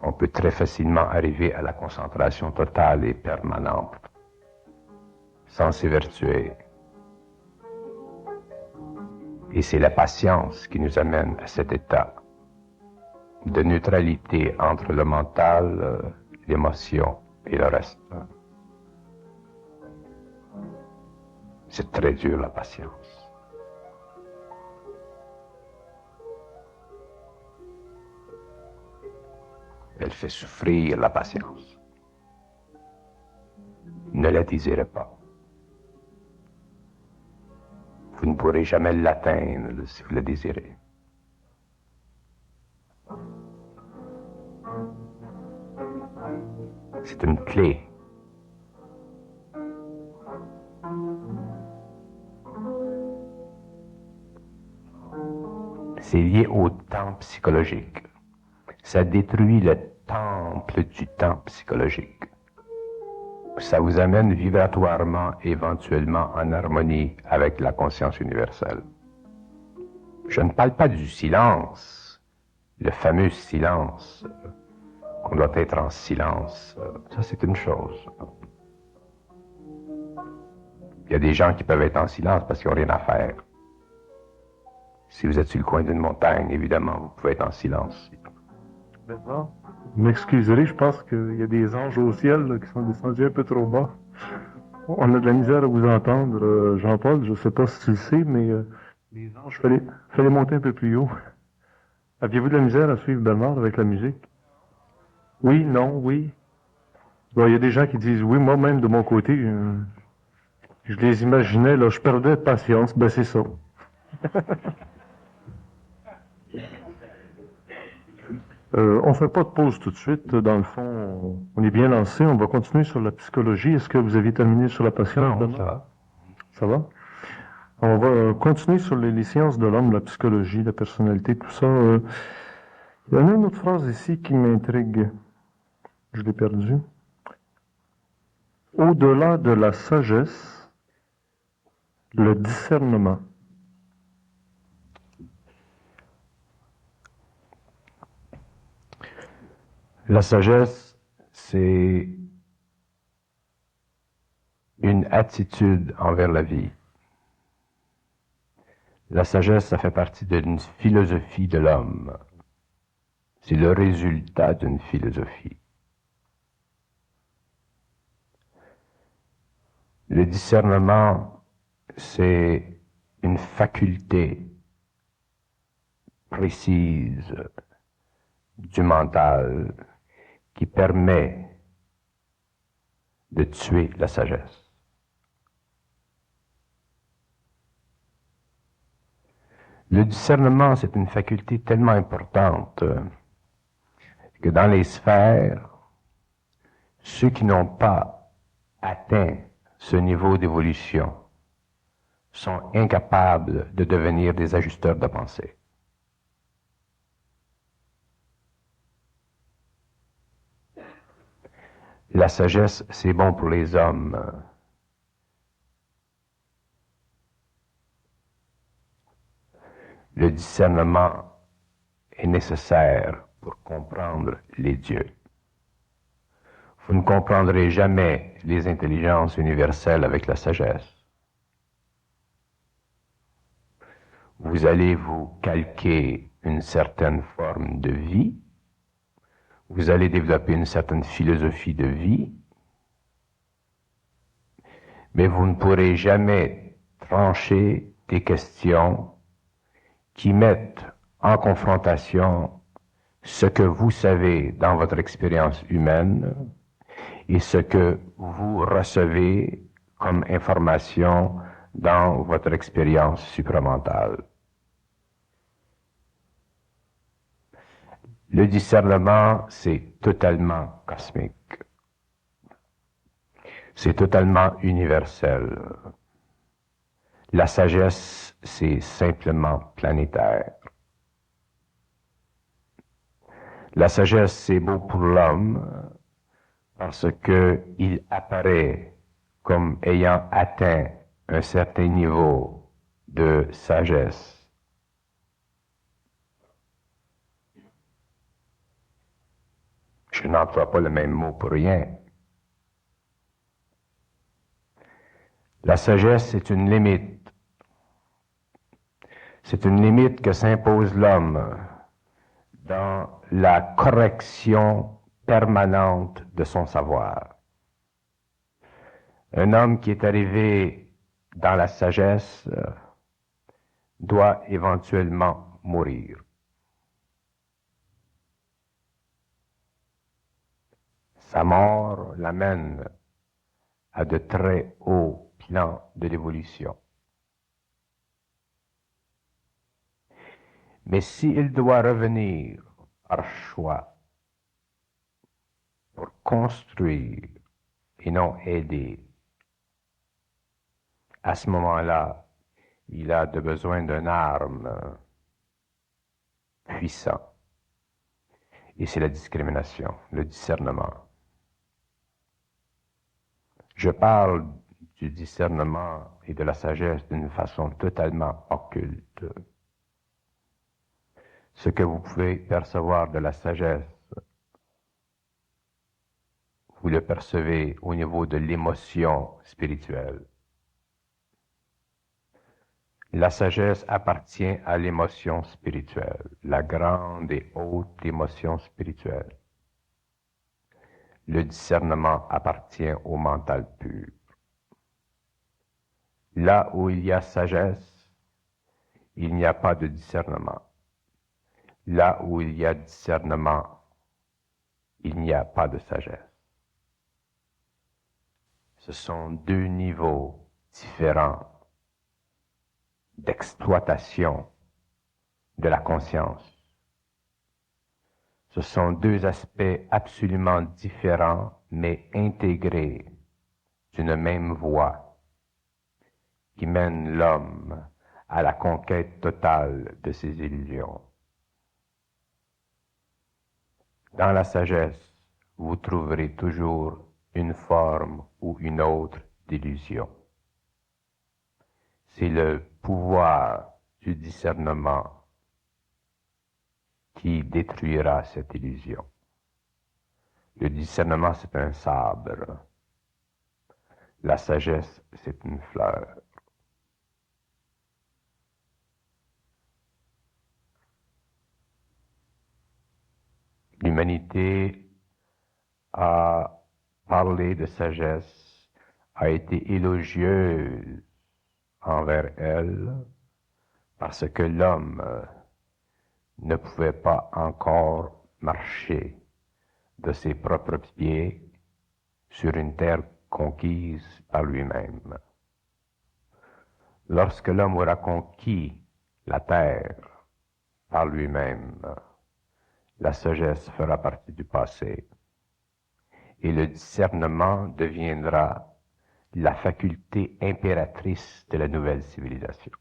On peut très facilement arriver à la concentration totale et permanente, sans s'évertuer. Et c'est la patience qui nous amène à cet état de neutralité entre le mental, l'émotion et le reste. C'est très dur, la patience. Elle fait souffrir, la patience. Ne la désirez pas. Vous ne pourrez jamais l'atteindre si vous le désirez. C'est une clé. C'est lié au temps psychologique. Ça détruit le temple du temps psychologique. Ça vous amène vibratoirement, éventuellement en harmonie avec la conscience universelle. Je ne parle pas du silence, le fameux silence, qu'on doit être en silence. Ça, c'est une chose. Il y a des gens qui peuvent être en silence parce qu'ils n'ont rien à faire. Si vous êtes sur le coin d'une montagne, évidemment, vous pouvez être en silence. Maintenant, vous m'excuserez, je pense qu'il y a des anges au ciel là, qui sont descendus un peu trop bas. On a de la misère à vous entendre, Jean-Paul, je ne sais pas si tu le sais, mais les anges, fallait monter un peu plus haut. Aviez-vous de la misère à suivre Bernard avec la musique? Oui, non, oui. Bon, il y a des gens qui disent oui, moi-même de mon côté, je les imaginais, là, je perdais patience, ben c'est ça. On ne fait pas de pause tout de suite. Dans le fond, on est bien lancé. On va continuer sur la psychologie. Est-ce que vous avez terminé sur la patience? Non, ça va. Ça va? On va continuer sur les sciences de l'homme, la psychologie, la personnalité, tout ça. Il y en a une autre phrase ici qui m'intrigue. Je l'ai perdue. Au-delà de la sagesse, le discernement. La sagesse, c'est une attitude envers la vie. La sagesse, ça fait partie d'une philosophie de l'homme. C'est le résultat d'une philosophie. Le discernement, c'est une faculté précise du mental qui permet de tuer la sagesse. Le discernement, c'est une faculté tellement importante que dans les sphères, ceux qui n'ont pas atteint ce niveau d'évolution sont incapables de devenir des ajusteurs de pensée. La sagesse, c'est bon pour les hommes. Le discernement est nécessaire pour comprendre les dieux. Vous ne comprendrez jamais les intelligences universelles avec la sagesse. Vous allez vous calquer une certaine forme de vie, vous allez développer une certaine philosophie de vie, mais vous ne pourrez jamais trancher des questions qui mettent en confrontation ce que vous savez dans votre expérience humaine et ce que vous recevez comme information dans votre expérience supramentale. Le discernement, c'est totalement cosmique. C'est totalement universel. La sagesse, c'est simplement planétaire. La sagesse, c'est beau pour l'homme parce qu'il apparaît comme ayant atteint un certain niveau de sagesse. Je n'emploie pas le même mot pour rien. La sagesse, c'est une limite. C'est une limite que s'impose l'homme dans la correction permanente de son savoir. Un homme qui est arrivé dans la sagesse doit éventuellement mourir. Sa mort l'amène à de très hauts plans de l'évolution. Mais s'il doit revenir par choix pour construire et non aider, à ce moment-là, il a besoin d'une arme puissante. Et c'est la discrimination, le discernement. Je parle du discernement et de la sagesse d'une façon totalement occulte. Ce que vous pouvez percevoir de la sagesse, vous le percevez au niveau de l'émotion spirituelle. La sagesse appartient à l'émotion spirituelle, la grande et haute émotion spirituelle. Le discernement appartient au mental pur. Là où il y a sagesse, il n'y a pas de discernement. Là où il y a discernement, il n'y a pas de sagesse. Ce sont deux niveaux différents d'exploitation de la conscience. Ce sont deux aspects absolument différents, mais intégrés d'une même voie qui mène l'homme à la conquête totale de ses illusions. Dans la sagesse, vous trouverez toujours une forme ou une autre d'illusion. C'est le pouvoir du discernement qui détruira cette illusion. Le discernement, c'est un sabre. La sagesse, c'est une fleur. L'humanité a parlé de sagesse, a été élogieuse envers elle, parce que l'homme ne pouvait pas encore marcher de ses propres pieds sur une terre conquise par lui-même. Lorsque l'homme aura conquis la terre par lui-même, la sagesse fera partie du passé et le discernement deviendra la faculté impératrice de la nouvelle civilisation.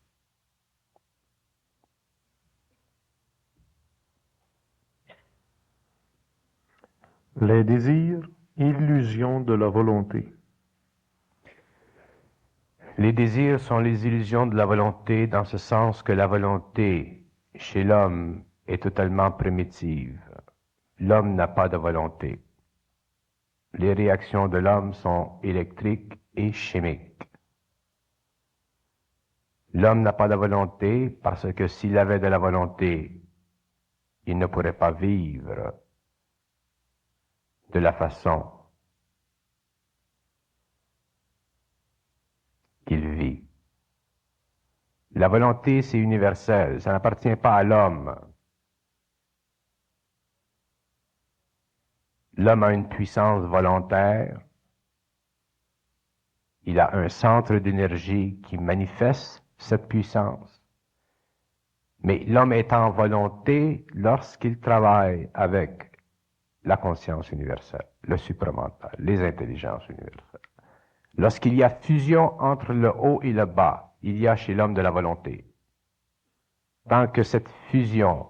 Les désirs Illusion de la volonté. Les désirs sont les illusions de la volonté dans ce sens que la volonté chez l'homme est totalement primitive. L'homme n'a pas de volonté. Les réactions de l'homme sont électriques et chimiques. L'homme n'a pas de volonté parce que s'il avait de la volonté, il ne pourrait pas vivre de la façon qu'il vit. La volonté, c'est universel, ça n'appartient pas à l'homme. L'homme a une puissance volontaire, il a un centre d'énergie qui manifeste cette puissance. Mais l'homme est en volonté lorsqu'il travaille avec la conscience universelle, le supramental, les intelligences universelles. Lorsqu'il y a fusion entre le haut et le bas, il y a chez l'homme de la volonté. Tant que cette fusion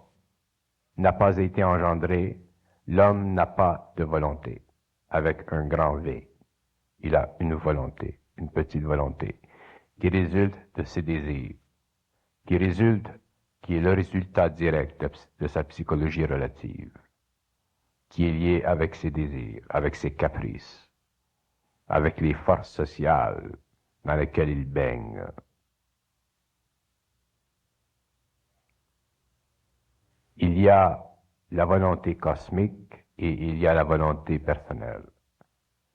n'a pas été engendrée, l'homme n'a pas de volonté, avec un grand V. Il a une volonté, une petite volonté, qui résulte de ses désirs, qui est le résultat direct de sa psychologie relative, qui est lié avec ses désirs, avec ses caprices, avec les forces sociales dans lesquelles il baigne. Il y a la volonté cosmique et il y a la volonté personnelle.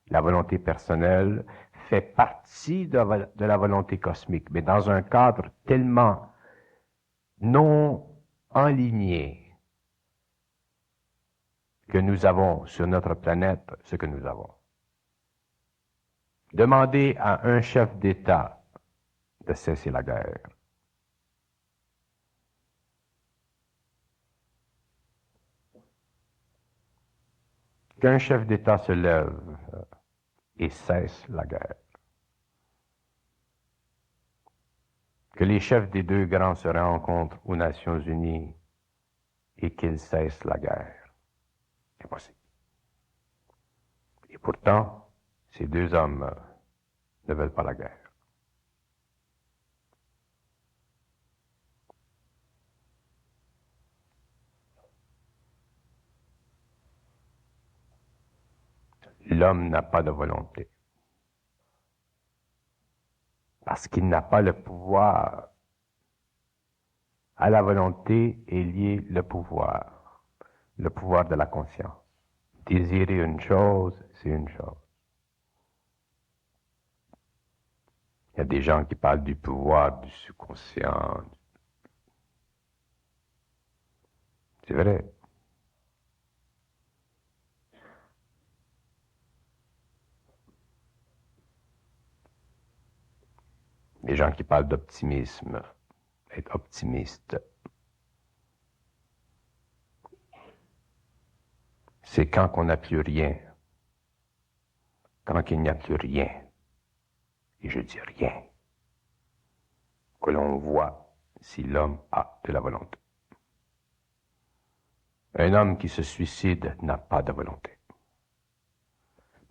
La volonté personnelle fait partie de la volonté cosmique, mais dans un cadre tellement non enligné que nous avons sur notre planète ce que nous avons. Demandez à un chef d'État de cesser la guerre. Qu'un chef d'État se lève et cesse la guerre. Que les chefs des deux grands se rencontrent aux Nations Unies et qu'ils cessent la guerre. Impossible. Et pourtant, ces deux hommes ne veulent pas la guerre. L'homme n'a pas de volonté. Parce qu'il n'a pas le pouvoir. À la volonté est lié le pouvoir de la conscience. Désirer une chose, c'est une chose. Il y a des gens qui parlent du pouvoir du subconscient. C'est vrai. Les gens qui parlent d'optimisme, être optimiste, c'est quand on n'a plus rien, quand il n'y a plus rien, et je dis rien, que l'on voit si l'homme a de la volonté. Un homme qui se suicide n'a pas de volonté.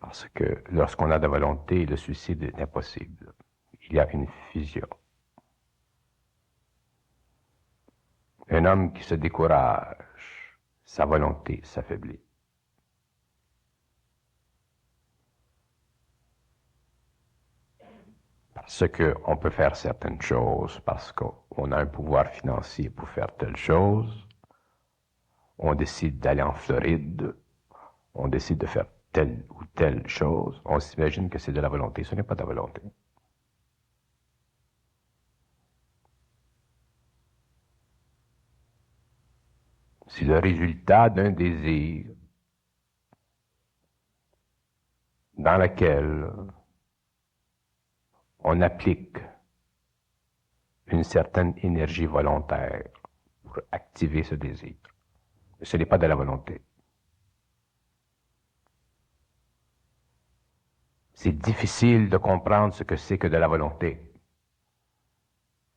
Parce que lorsqu'on a de volonté, le suicide est impossible. Il y a une fusion. Un homme qui se décourage, sa volonté s'affaiblit. Parce qu'on peut faire certaines choses, parce qu'on a un pouvoir financier pour faire telle chose, on décide d'aller en Floride, on décide de faire telle ou telle chose, on s'imagine que c'est de la volonté. Ce n'est pas de la volonté. C'est le résultat d'un désir dans lequel on applique une certaine énergie volontaire pour activer ce désir. Ce n'est pas de la volonté. C'est difficile de comprendre ce que c'est que de la volonté.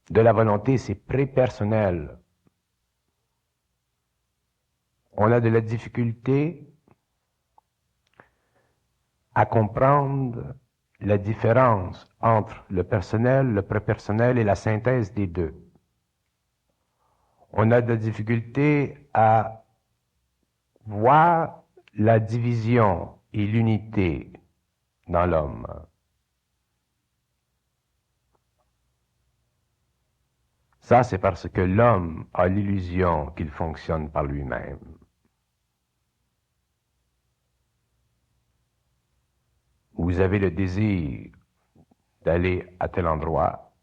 De la volonté, c'est prépersonnel. On a de la difficulté à comprendre la différence entre le personnel, le prépersonnel et la synthèse des deux. On a de la difficulté à voir la division et l'unité dans l'homme. Ça, c'est parce que l'homme a l'illusion qu'il fonctionne par lui-même. Vous avez le désir d'aller à tel endroit,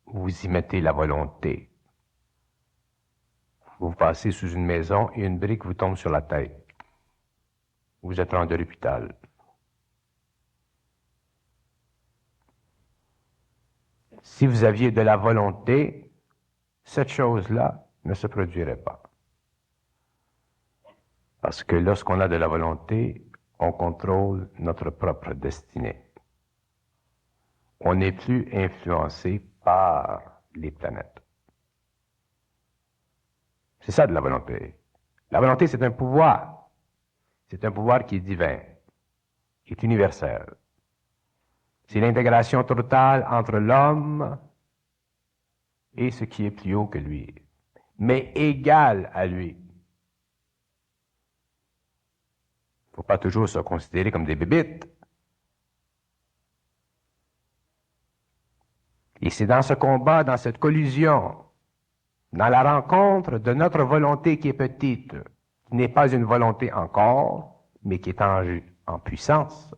vous y mettez la volonté. Vous passez sous une maison et une brique vous tombe sur la tête. Vous êtes rendu à l'hôpital. Si vous aviez de la volonté, cette chose-là ne se produirait pas. Parce que lorsqu'on a de la volonté, on contrôle notre propre destinée. On n'est plus influencé par les planètes. C'est ça de la volonté. La volonté, c'est un pouvoir. C'est un pouvoir qui est divin, qui est universel. C'est l'intégration totale entre l'homme et ce qui est plus haut que lui, mais égal à lui. Il ne faut pas toujours se considérer comme des bébites. Et c'est dans ce combat, dans cette collision, dans la rencontre de notre volonté qui est petite, qui n'est pas une volonté encore, mais qui est en puissance.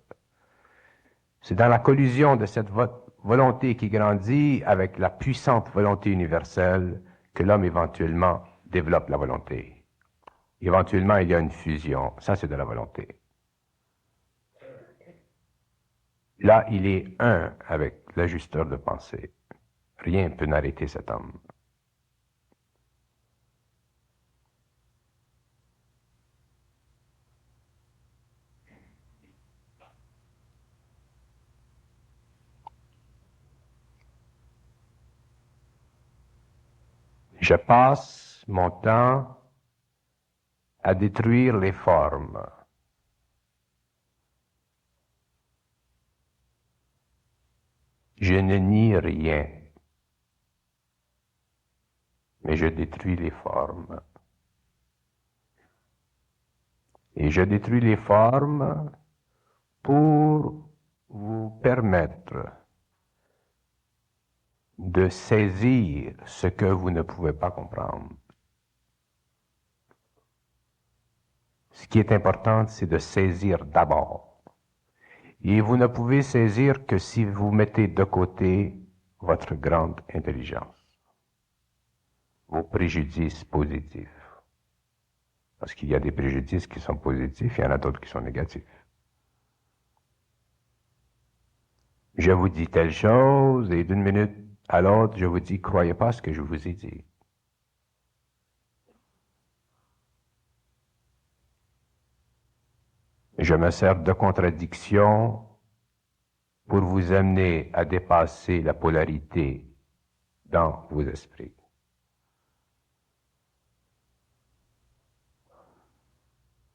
C'est dans la collision de cette volonté qui grandit avec la puissante volonté universelle que l'homme éventuellement développe la volonté. Éventuellement, il y a une fusion. Ça, c'est de la volonté. Là, il est un avec l'ajusteur de pensée. Rien ne peut n'arrêter cet homme. Je passe mon temps à détruire les formes. Je ne nie rien, mais je détruis les formes. Et je détruis les formes pour vous permettre de saisir ce que vous ne pouvez pas comprendre. Ce qui est important, c'est de saisir d'abord. Et vous ne pouvez saisir que si vous mettez de côté votre grande intelligence, vos préjudices positifs. Parce qu'il y a des préjudices qui sont positifs, il y en a d'autres qui sont négatifs. Je vous dis telle chose et d'une minute à l'autre, je vous dis, croyez pas ce que je vous ai dit. Je me sers de contradiction pour vous amener à dépasser la polarité dans vos esprits.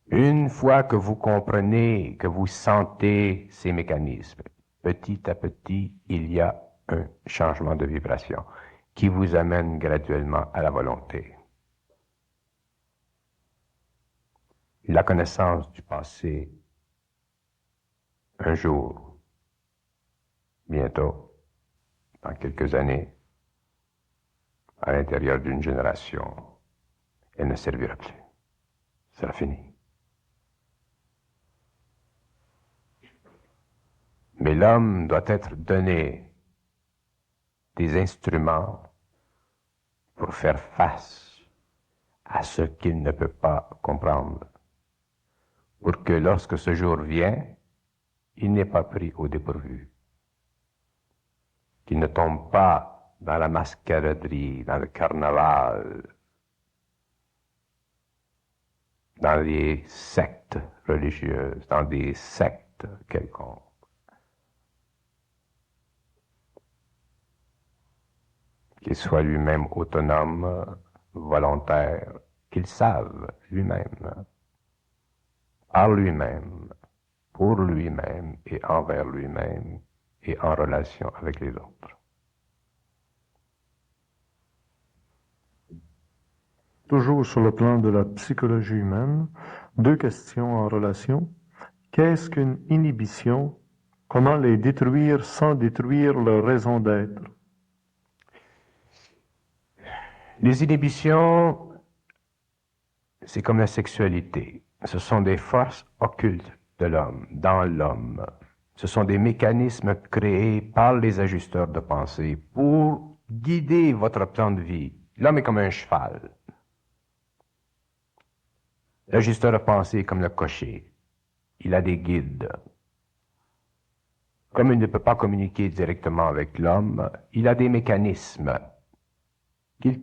Une fois que vous comprenez, que vous sentez ces mécanismes, petit à petit, il y a un changement de vibration qui vous amène graduellement à la volonté. La connaissance du passé, un jour, bientôt, dans quelques années, à l'intérieur d'une génération, elle ne servira plus. C'est fini. Mais l'homme doit être donné des instruments pour faire face à ce qu'il ne peut pas comprendre, pour que lorsque ce jour vient, il n'est pas pris au dépourvu, qu'il ne tombe pas dans la mascaraderie, dans le carnaval, dans les sectes religieuses, dans des sectes quelconques. Qu'il soit lui-même autonome, volontaire, qu'il save lui-même, par lui-même, pour lui-même et envers lui-même et en relation avec les autres. Toujours sur le plan de la psychologie humaine, deux questions en relation. Qu'est-ce qu'une inhibition? Comment les détruire sans détruire leur raison d'être? Les inhibitions, c'est comme la sexualité. Ce sont des forces occultes de l'homme, dans l'homme. Ce sont des mécanismes créés par les ajusteurs de pensée pour guider votre plan de vie. L'homme est comme un cheval. L'ajusteur de pensée est comme le cocher. Il a des guides. Comme il ne peut pas communiquer directement avec l'homme, il a des mécanismes qu'il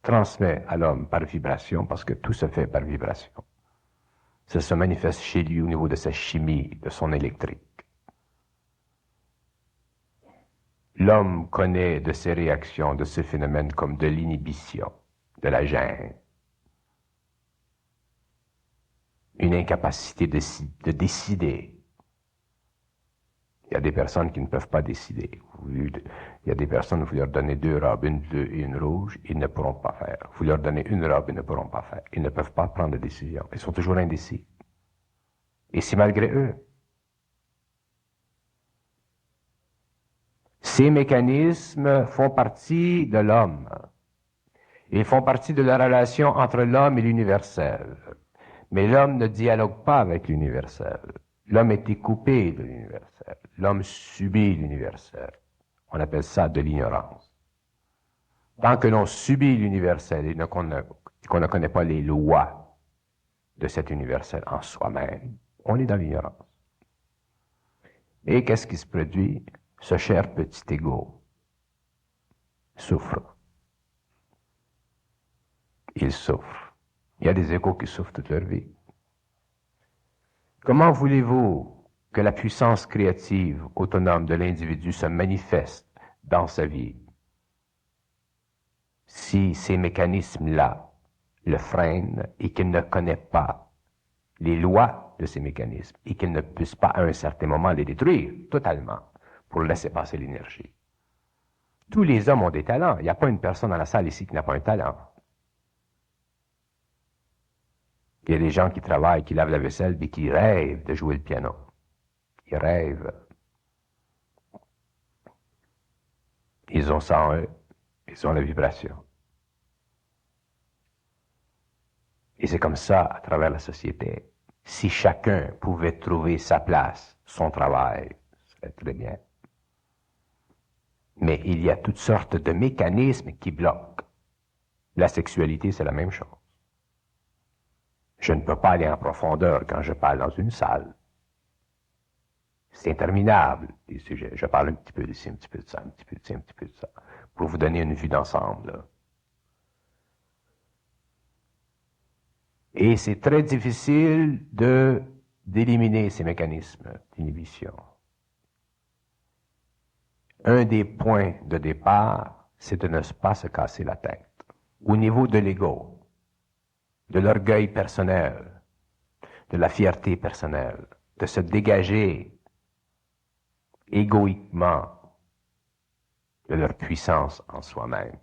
transmet à l'homme par vibration, parce que tout se fait par vibration. Ça se manifeste chez lui au niveau de sa chimie, de son électrique. L'homme connaît de ces réactions, de ces phénomènes comme de l'inhibition, de la gêne, une incapacité de décider. Il y a des personnes qui ne peuvent pas décider. Il y a des personnes, vous leur donnez 2 robes, une bleue et une rouge, ils ne pourront pas faire. Vous leur donnez une robe, ils ne pourront pas faire. Ils ne peuvent pas prendre de décision. Ils sont toujours indécis. Et c'est malgré eux. Ces mécanismes font partie de l'homme. Ils font partie de la relation entre l'homme et l'universel. Mais l'homme ne dialogue pas avec l'universel. L'homme est coupé de l'universel. L'homme subit l'universel. On appelle ça de l'ignorance. Tant que l'on subit l'universel et qu'on ne connaît pas les lois de cet universel en soi-même, on est dans l'ignorance. Et qu'est-ce qui se produit? Ce cher petit ego souffre. Il souffre. Il y a des égos qui souffrent toute leur vie. Comment voulez-vous que la puissance créative autonome de l'individu se manifeste dans sa vie si ces mécanismes-là le freinent et qu'il ne connaît pas les lois de ces mécanismes et qu'il ne puisse pas à un certain moment les détruire totalement pour laisser passer l'énergie? Tous les hommes ont des talents. Il n'y a pas une personne dans la salle ici qui n'a pas un talent. Il y a des gens qui travaillent, qui lavent la vaisselle et qui rêvent de jouer le piano. Ils rêvent. Ils ont ça en eux. Ils ont la vibration. Et c'est comme ça à travers la société. Si chacun pouvait trouver sa place, son travail, ce serait très bien. Mais il y a toutes sortes de mécanismes qui bloquent. La sexualité, c'est la même chose. Je ne peux pas aller en profondeur quand je parle dans une salle. C'est interminable, les sujets. Je parle un petit peu d'ici, un petit peu de ça, un petit peu de ci, un petit peu de ça, pour vous donner une vue d'ensemble, là. Et c'est très difficile d'éliminer ces mécanismes d'inhibition. Un des points de départ, c'est de ne pas se casser la tête. Au niveau de l'ego, de l'orgueil personnel, de la fierté personnelle, de se dégager égoïquement de leur puissance en soi-même.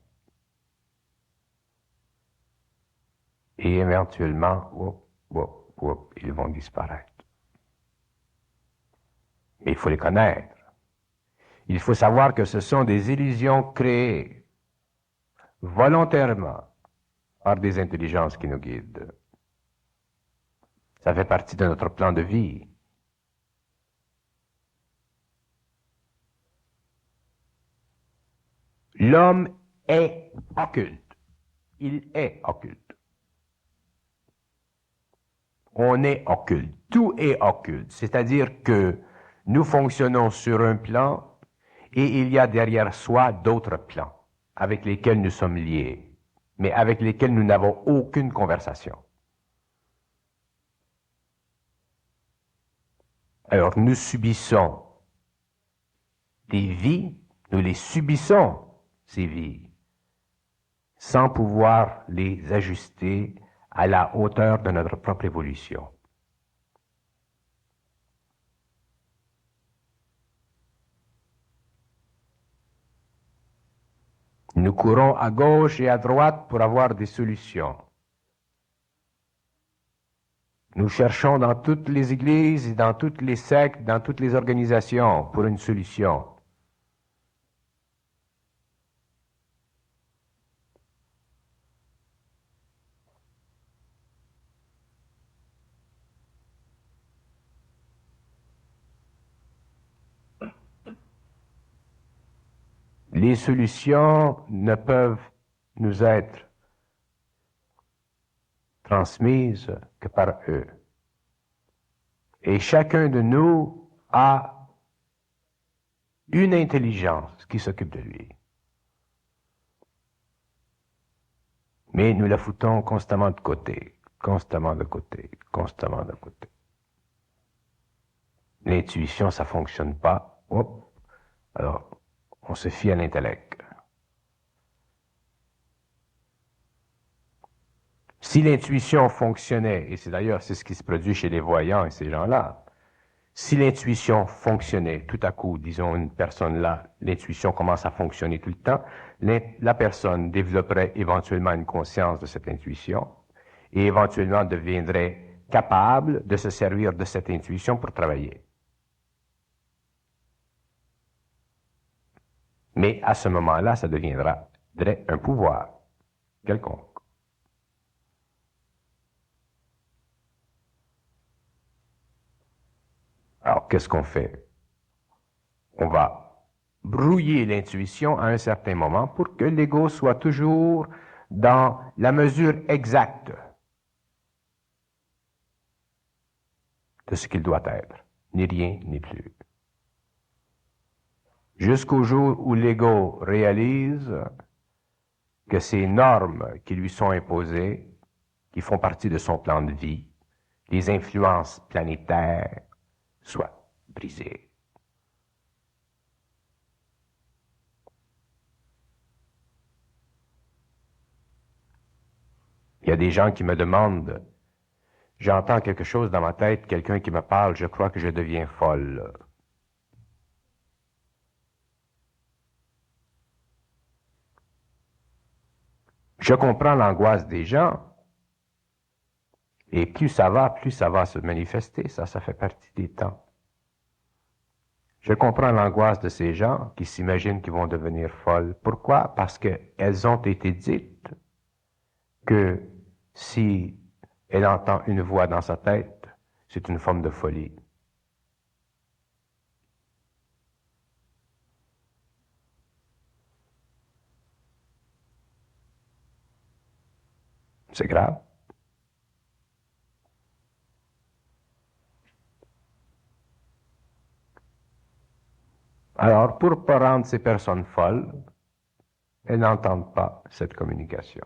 Et éventuellement, ils vont disparaître. Mais il faut les connaître. Il faut savoir que ce sont des illusions créées volontairement par des intelligences qui nous guident. Ça fait partie de notre plan de vie. L'homme est occulte. Il est occulte. On est occulte. Tout est occulte. C'est-à-dire que nous fonctionnons sur un plan et il y a derrière soi d'autres plans avec lesquels nous sommes liés, mais avec lesquels nous n'avons aucune conversation. Alors nous subissons des vies, nous les subissons, ces vies, sans pouvoir les ajuster à la hauteur de notre propre évolution. Nous courons à gauche et à droite pour avoir des solutions. Nous cherchons dans toutes les églises et dans toutes les sectes, dans toutes les organisations pour une solution. Les solutions ne peuvent nous être transmises que par eux. Et chacun de nous a une intelligence qui s'occupe de lui. Mais nous la foutons constamment de côté, constamment de côté, constamment de côté. L'intuition, ça fonctionne pas. Hop. Alors, on se fie à l'intellect. Si l'intuition fonctionnait, et c'est d'ailleurs c'est ce qui se produit chez les voyants et ces gens-là, si l'intuition fonctionnait, tout à coup, disons une personne là, l'intuition commence à fonctionner tout le temps, la personne développerait éventuellement une conscience de cette intuition et éventuellement deviendrait capable de se servir de cette intuition pour travailler. Mais à ce moment-là, ça deviendra un pouvoir quelconque. Alors, qu'est-ce qu'on fait? On va brouiller l'intuition à un certain moment pour que l'ego soit toujours dans la mesure exacte de ce qu'il doit être, ni rien ni plus. Jusqu'au jour où l'ego réalise que ces normes qui lui sont imposées, qui font partie de son plan de vie, les influences planétaires, soient brisées. Il y a des gens qui me demandent, j'entends quelque chose dans ma tête, quelqu'un qui me parle, je crois que je deviens folle. Je comprends l'angoisse des gens, et plus ça va se manifester, ça fait partie des temps. Je comprends l'angoisse de ces gens qui s'imaginent qu'ils vont devenir folles. Pourquoi? Parce qu'elles ont été dites que si elle entend une voix dans sa tête, c'est une forme de folie. C'est grave. Alors, pour ne pas rendre ces personnes folles, elles n'entendent pas cette communication.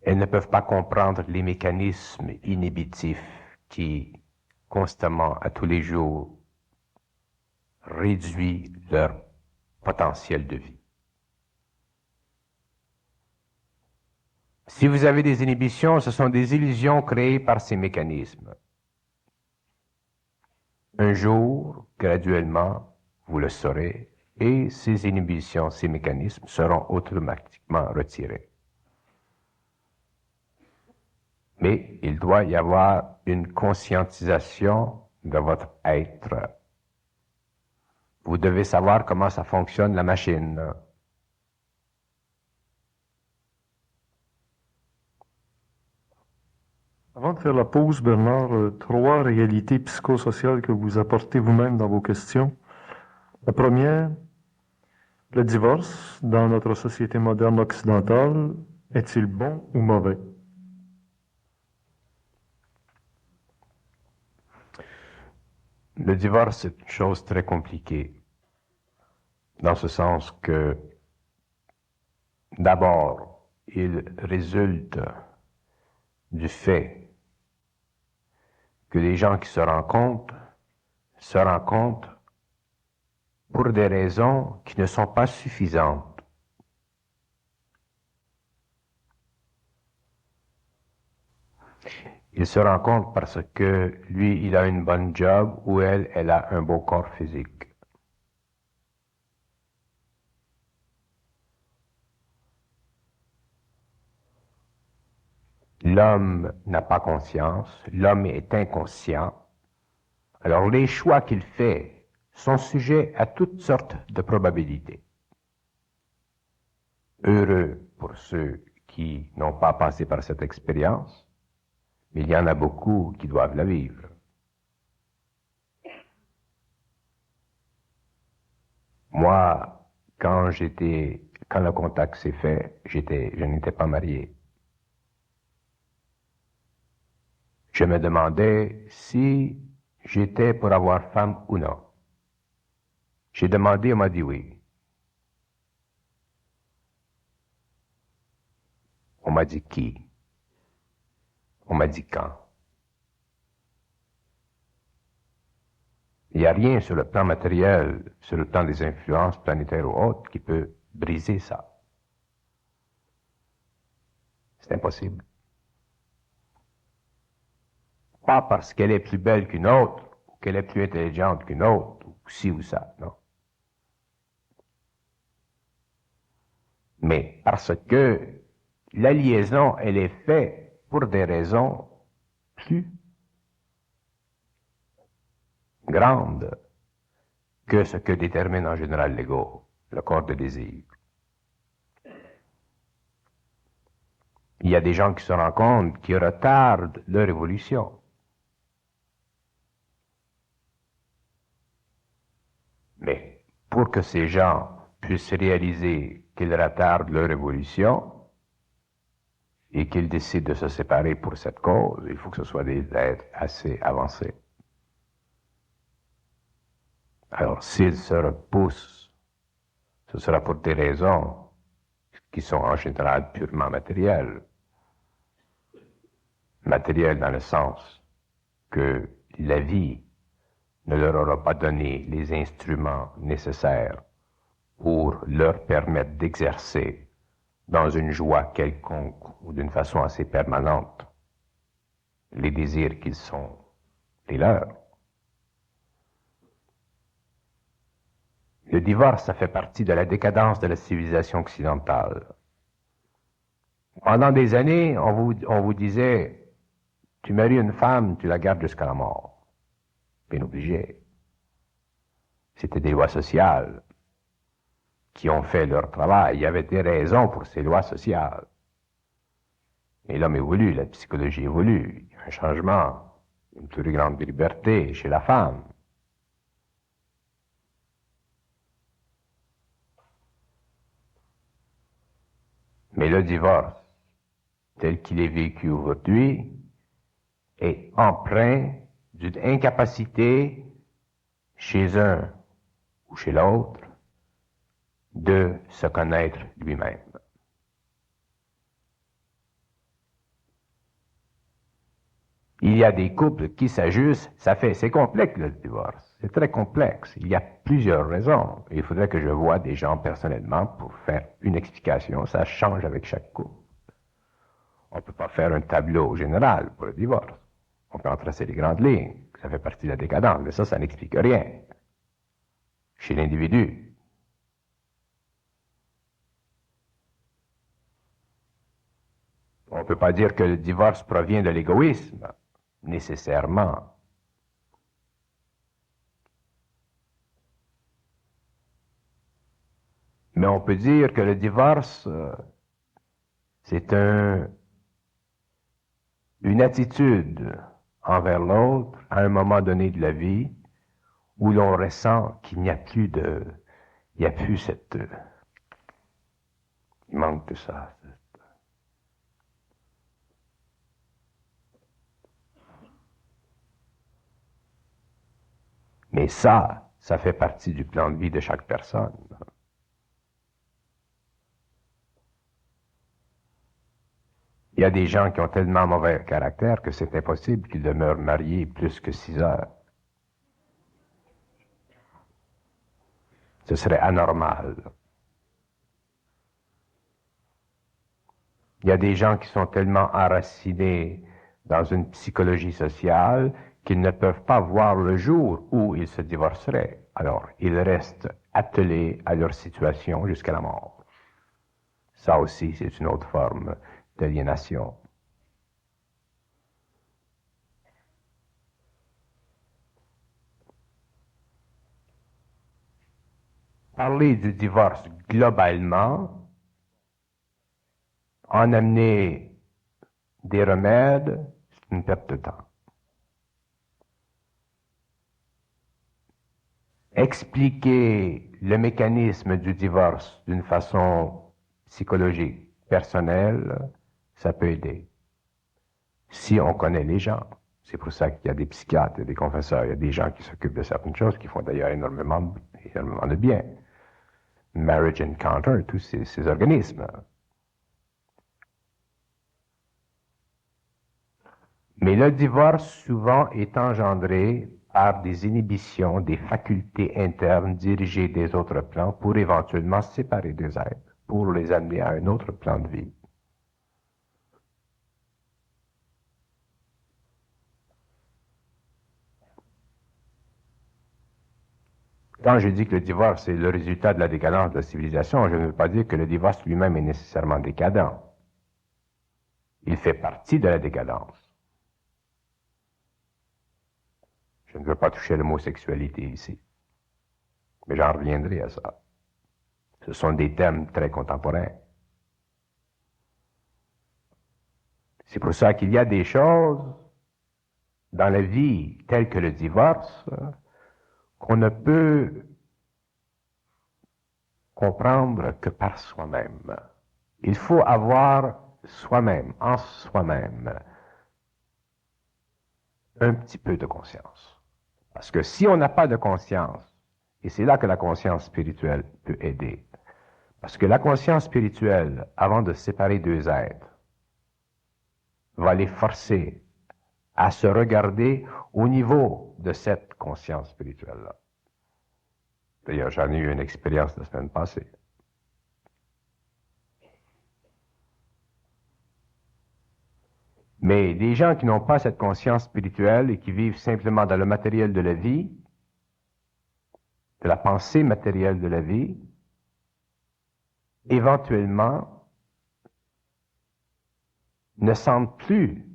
Elles ne peuvent pas comprendre les mécanismes inhibitifs qui, constamment, à tous les jours, réduisent leur potentiel de vie. Si vous avez des inhibitions, ce sont des illusions créées par ces mécanismes. Un jour, graduellement, vous le saurez, et ces inhibitions, ces mécanismes seront automatiquement retirés. Mais il doit y avoir une conscientisation de votre être. Vous devez savoir comment ça fonctionne la machine. Avant de faire la pause, Bernard, 3 réalités psychosociales que vous apportez vous-même dans vos questions. La première, le divorce dans notre société moderne occidentale, est-il bon ou mauvais? Le divorce est une chose très compliquée, dans ce sens que, d'abord, il résulte du fait que les gens qui se rencontrent pour des raisons qui ne sont pas suffisantes. Ils se rencontrent parce que lui, il a une bonne job ou elle a un beau corps physique. L'homme n'a pas conscience, l'homme est inconscient. Alors les choix qu'il fait sont sujets à toutes sortes de probabilités. Heureux pour ceux qui n'ont pas passé par cette expérience, mais il y en a beaucoup qui doivent la vivre. Moi, quand le contact s'est fait, je n'étais pas marié. Je me demandais si j'étais pour avoir femme ou non. J'ai demandé, on m'a dit oui. On m'a dit qui? On m'a dit quand? Il n'y a rien sur le plan matériel, sur le plan des influences planétaires ou autres, qui peut briser ça. C'est impossible. Pas parce qu'elle est plus belle qu'une autre, ou qu'elle est plus intelligente qu'une autre, ou ci ou ça, non. Mais parce que la liaison, elle est faite pour des raisons plus grandes que ce que détermine en général l'ego, le corps de désir. Il y a des gens qui se rendent compte qui retardent leur évolution. Mais pour que ces gens puissent réaliser qu'ils retardent leur évolution et qu'ils décident de se séparer pour cette cause, il faut que ce soit des êtres assez avancés. Alors, s'ils se repoussent, ce sera pour des raisons qui sont en général purement matérielles. Matérielles dans le sens que la vie ne leur aura pas donné les instruments nécessaires pour leur permettre d'exercer dans une joie quelconque ou d'une façon assez permanente les désirs qui sont les leurs. Le divorce, ça fait partie de la décadence de la civilisation occidentale. Pendant des années, on vous disait, tu maries une femme, tu la gardes jusqu'à la mort. Bien obligé. C'était des lois sociales qui ont fait leur travail. Il y avait des raisons pour ces lois sociales. Mais l'homme évolue, la psychologie évolue. Il y a un changement, une plus grande liberté chez la femme. Mais le divorce, tel qu'il est vécu aujourd'hui, est empreint d'une incapacité chez un ou chez l'autre de se connaître lui-même. Il y a des couples qui s'ajustent, c'est complexe le divorce, c'est très complexe. Il y a plusieurs raisons. Il faudrait que je voie des gens personnellement pour faire une explication. Ça change avec chaque couple. On ne peut pas faire un tableau général pour le divorce. On peut en tracer les grandes lignes. Ça fait partie de la décadence, mais ça n'explique rien chez l'individu. On ne peut pas dire que le divorce provient de l'égoïsme, nécessairement. Mais on peut dire que le divorce, c'est une attitude envers l'autre à un moment donné de la vie où l'on ressent qu'il n'y a plus cette, il manque de ça. Mais ça fait partie du plan de vie de chaque personne. Il y a des gens qui ont tellement mauvais caractère que c'est impossible qu'ils demeurent mariés plus que 6 heures. Ce serait anormal. Il y a des gens qui sont tellement enracinés dans une psychologie sociale qu'ils ne peuvent pas voir le jour où ils se divorceraient. Alors, ils restent attelés à leur situation jusqu'à la mort. Ça aussi, c'est une autre forme d'aliénation. parler du divorce globalement, en amener des remèdes, c'est une perte de temps. Expliquer le mécanisme du divorce d'une façon psychologique, personnelle, ça peut aider. Si on connaît les gens. C'est pour ça qu'il y a des psychiatres, il y a des confesseurs, il y a des gens qui s'occupent de certaines choses, qui font d'ailleurs énormément de bien. Marriage Encounter, tous ces organismes. Mais le divorce, souvent, est engendré par des inhibitions, des facultés internes dirigées des autres plans pour éventuellement séparer deux êtres, pour les amener à un autre plan de vie. Quand je dis que le divorce est le résultat de la décadence de la civilisation, je ne veux pas dire que le divorce lui-même est nécessairement décadent. Il fait partie de la décadence. Je ne veux pas toucher l'homosexualité ici, mais j'en reviendrai à ça. Ce sont des thèmes très contemporains. C'est pour ça qu'il y a des choses dans la vie, telles que le divorce, qu'on ne peut comprendre que par soi-même. Il faut avoir soi-même, en soi-même, un petit peu de conscience. Parce que si on n'a pas de conscience, et c'est là que la conscience spirituelle peut aider, parce que la conscience spirituelle, avant de séparer deux êtres, va les forcer à se regarder au niveau de cette conscience spirituelle-là. D'ailleurs, j'en ai eu une expérience la semaine passée. Mais des gens qui n'ont pas cette conscience spirituelle et qui vivent simplement dans le matériel de la vie, de la pensée matérielle de la vie, éventuellement ne sentent plus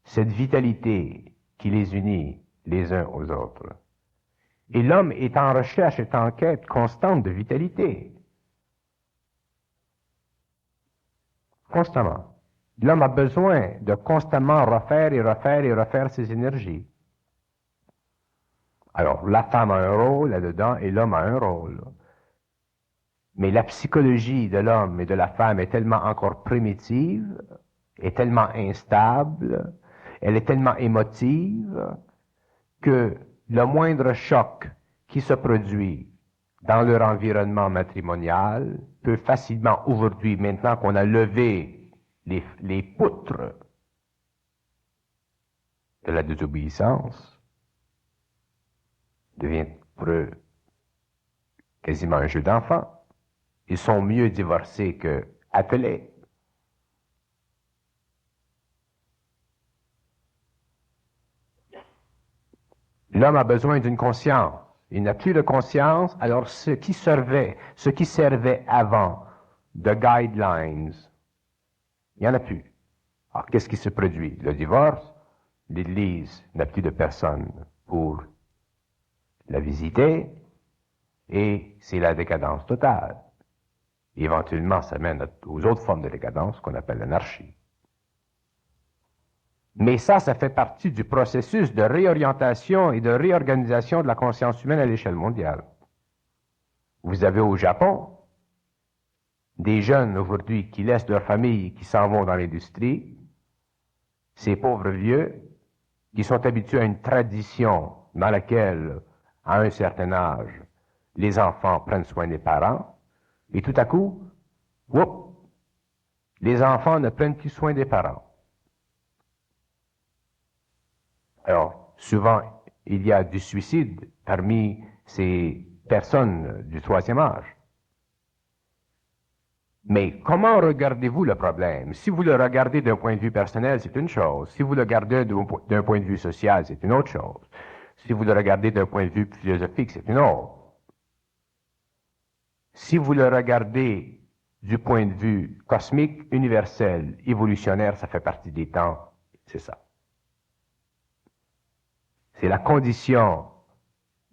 cette vitalité qui les unit les uns aux autres. Et l'homme est en recherche, est en quête constante de vitalité. Constamment. L'homme a besoin de constamment refaire et refaire et refaire ses énergies. Alors, la femme a un rôle là-dedans et l'homme a un rôle. Mais la psychologie de l'homme et de la femme est tellement encore primitive, est tellement instable, elle est tellement émotive, que le moindre choc qui se produit dans leur environnement matrimonial peut facilement, aujourd'hui, maintenant qu'on a levé les poutres de la désobéissance, devient pour eux quasiment un jeu d'enfant. Ils sont mieux divorcés que attelés. L'homme a besoin d'une conscience. Il n'a plus de conscience, alors ce qui servait avant de guidelines, il n'y en a plus. Alors, qu'est-ce qui se produit? Le divorce, l'Église n'a plus de personne pour la visiter, et c'est la décadence totale. Éventuellement, ça mène aux autres formes de décadence qu'on appelle l'anarchie. Mais ça fait partie du processus de réorientation et de réorganisation de la conscience humaine à l'échelle mondiale. Vous avez au Japon des jeunes aujourd'hui qui laissent leur famille et qui s'en vont dans l'industrie, ces pauvres vieux qui sont habitués à une tradition dans laquelle, à un certain âge, les enfants prennent soin des parents, et tout à coup, les enfants ne prennent plus soin des parents. Alors, souvent, il y a du suicide parmi ces personnes du troisième âge. Mais comment regardez-vous le problème? Si vous le regardez d'un point de vue personnel, c'est une chose. Si vous le regardez d'un point de vue social, c'est une autre chose. Si vous le regardez d'un point de vue philosophique, c'est une autre. Si vous le regardez du point de vue cosmique, universel, évolutionnaire, ça fait partie des temps, c'est ça. C'est la condition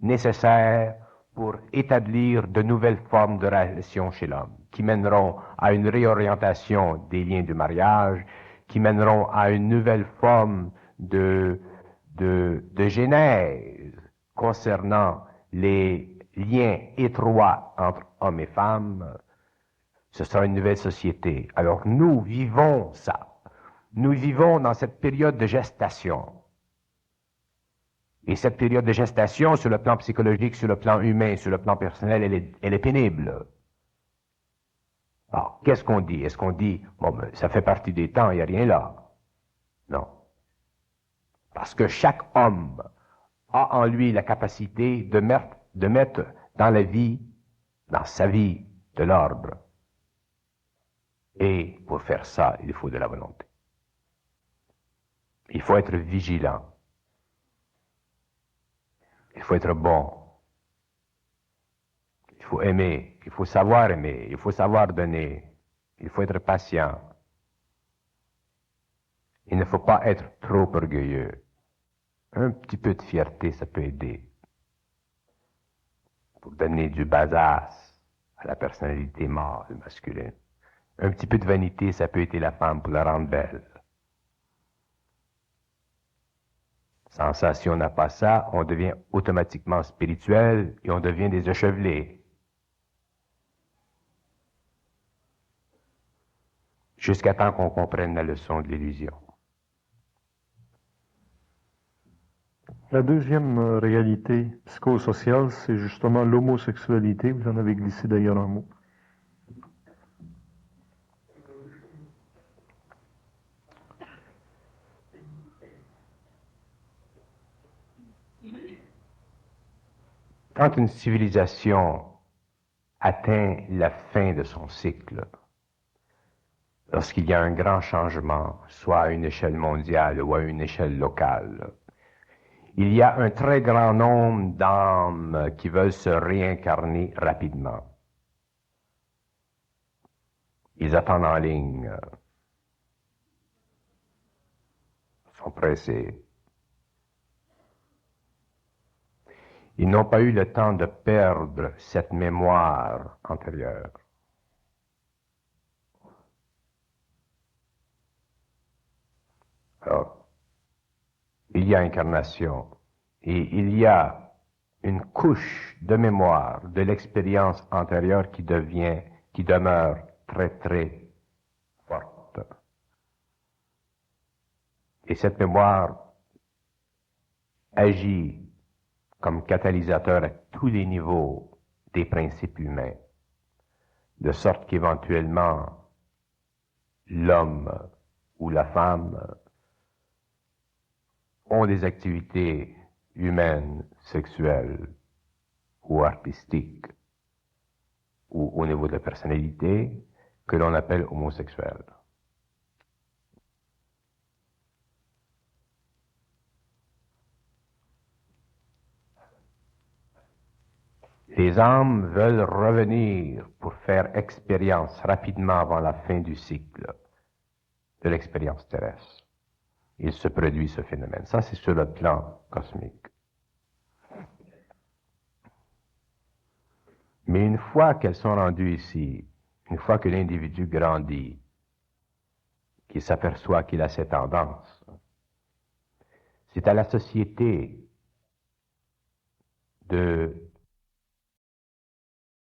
nécessaire pour établir de nouvelles formes de relations chez l'homme, qui mèneront à une réorientation des liens du mariage, qui mèneront à une nouvelle forme de genèse concernant les liens étroits entre hommes et femmes. Ce sera une nouvelle société. Alors nous vivons ça. Nous vivons dans cette période de gestation. Et cette période de gestation, sur le plan psychologique, sur le plan humain, sur le plan personnel, elle est pénible. Alors, qu'est-ce qu'on dit? Est-ce qu'on dit, bon, ben, ça fait partie des temps, il n'y a rien là? Non. Parce que chaque homme a en lui la capacité de mettre dans la vie, dans sa vie, de l'ordre. Et pour faire ça, il faut de la volonté. Il faut être vigilant. Il faut être bon. Il faut aimer. Il faut savoir aimer. Il faut savoir donner. Il faut être patient. Il ne faut pas être trop orgueilleux. Un petit peu de fierté, ça peut aider. Pour donner du basace à la personnalité mâle, masculine. Un petit peu de vanité, ça peut aider la femme pour la rendre belle. Sans ça, si on n'a pas ça, on devient automatiquement spirituel et on devient des échevelés. Jusqu'à temps qu'on comprenne la leçon de l'illusion. La deuxième réalité psychosociale, c'est justement l'homosexualité. Vous en avez glissé d'ailleurs un mot. Quand une civilisation atteint la fin de son cycle, lorsqu'il y a un grand changement, soit à une échelle mondiale ou à une échelle locale, il y a un très grand nombre d'âmes qui veulent se réincarner rapidement. Ils attendent en ligne, sont pressés. Ils n'ont pas eu le temps de perdre cette mémoire antérieure. Alors, il y a incarnation et il y a une couche de mémoire de l'expérience antérieure qui demeure très très forte. Et cette mémoire agit comme catalyseur à tous les niveaux des principes humains, de sorte qu'éventuellement l'homme ou la femme ont des activités humaines, sexuelles ou artistiques ou au niveau de la personnalité que l'on appelle homosexuelles. Les âmes veulent revenir pour faire expérience rapidement avant la fin du cycle de l'expérience terrestre. Il se produit ce phénomène. Ça, c'est sur le plan cosmique. Mais une fois qu'elles sont rendues ici, une fois que l'individu grandit, qu'il s'aperçoit qu'il a cette tendance, c'est à la société de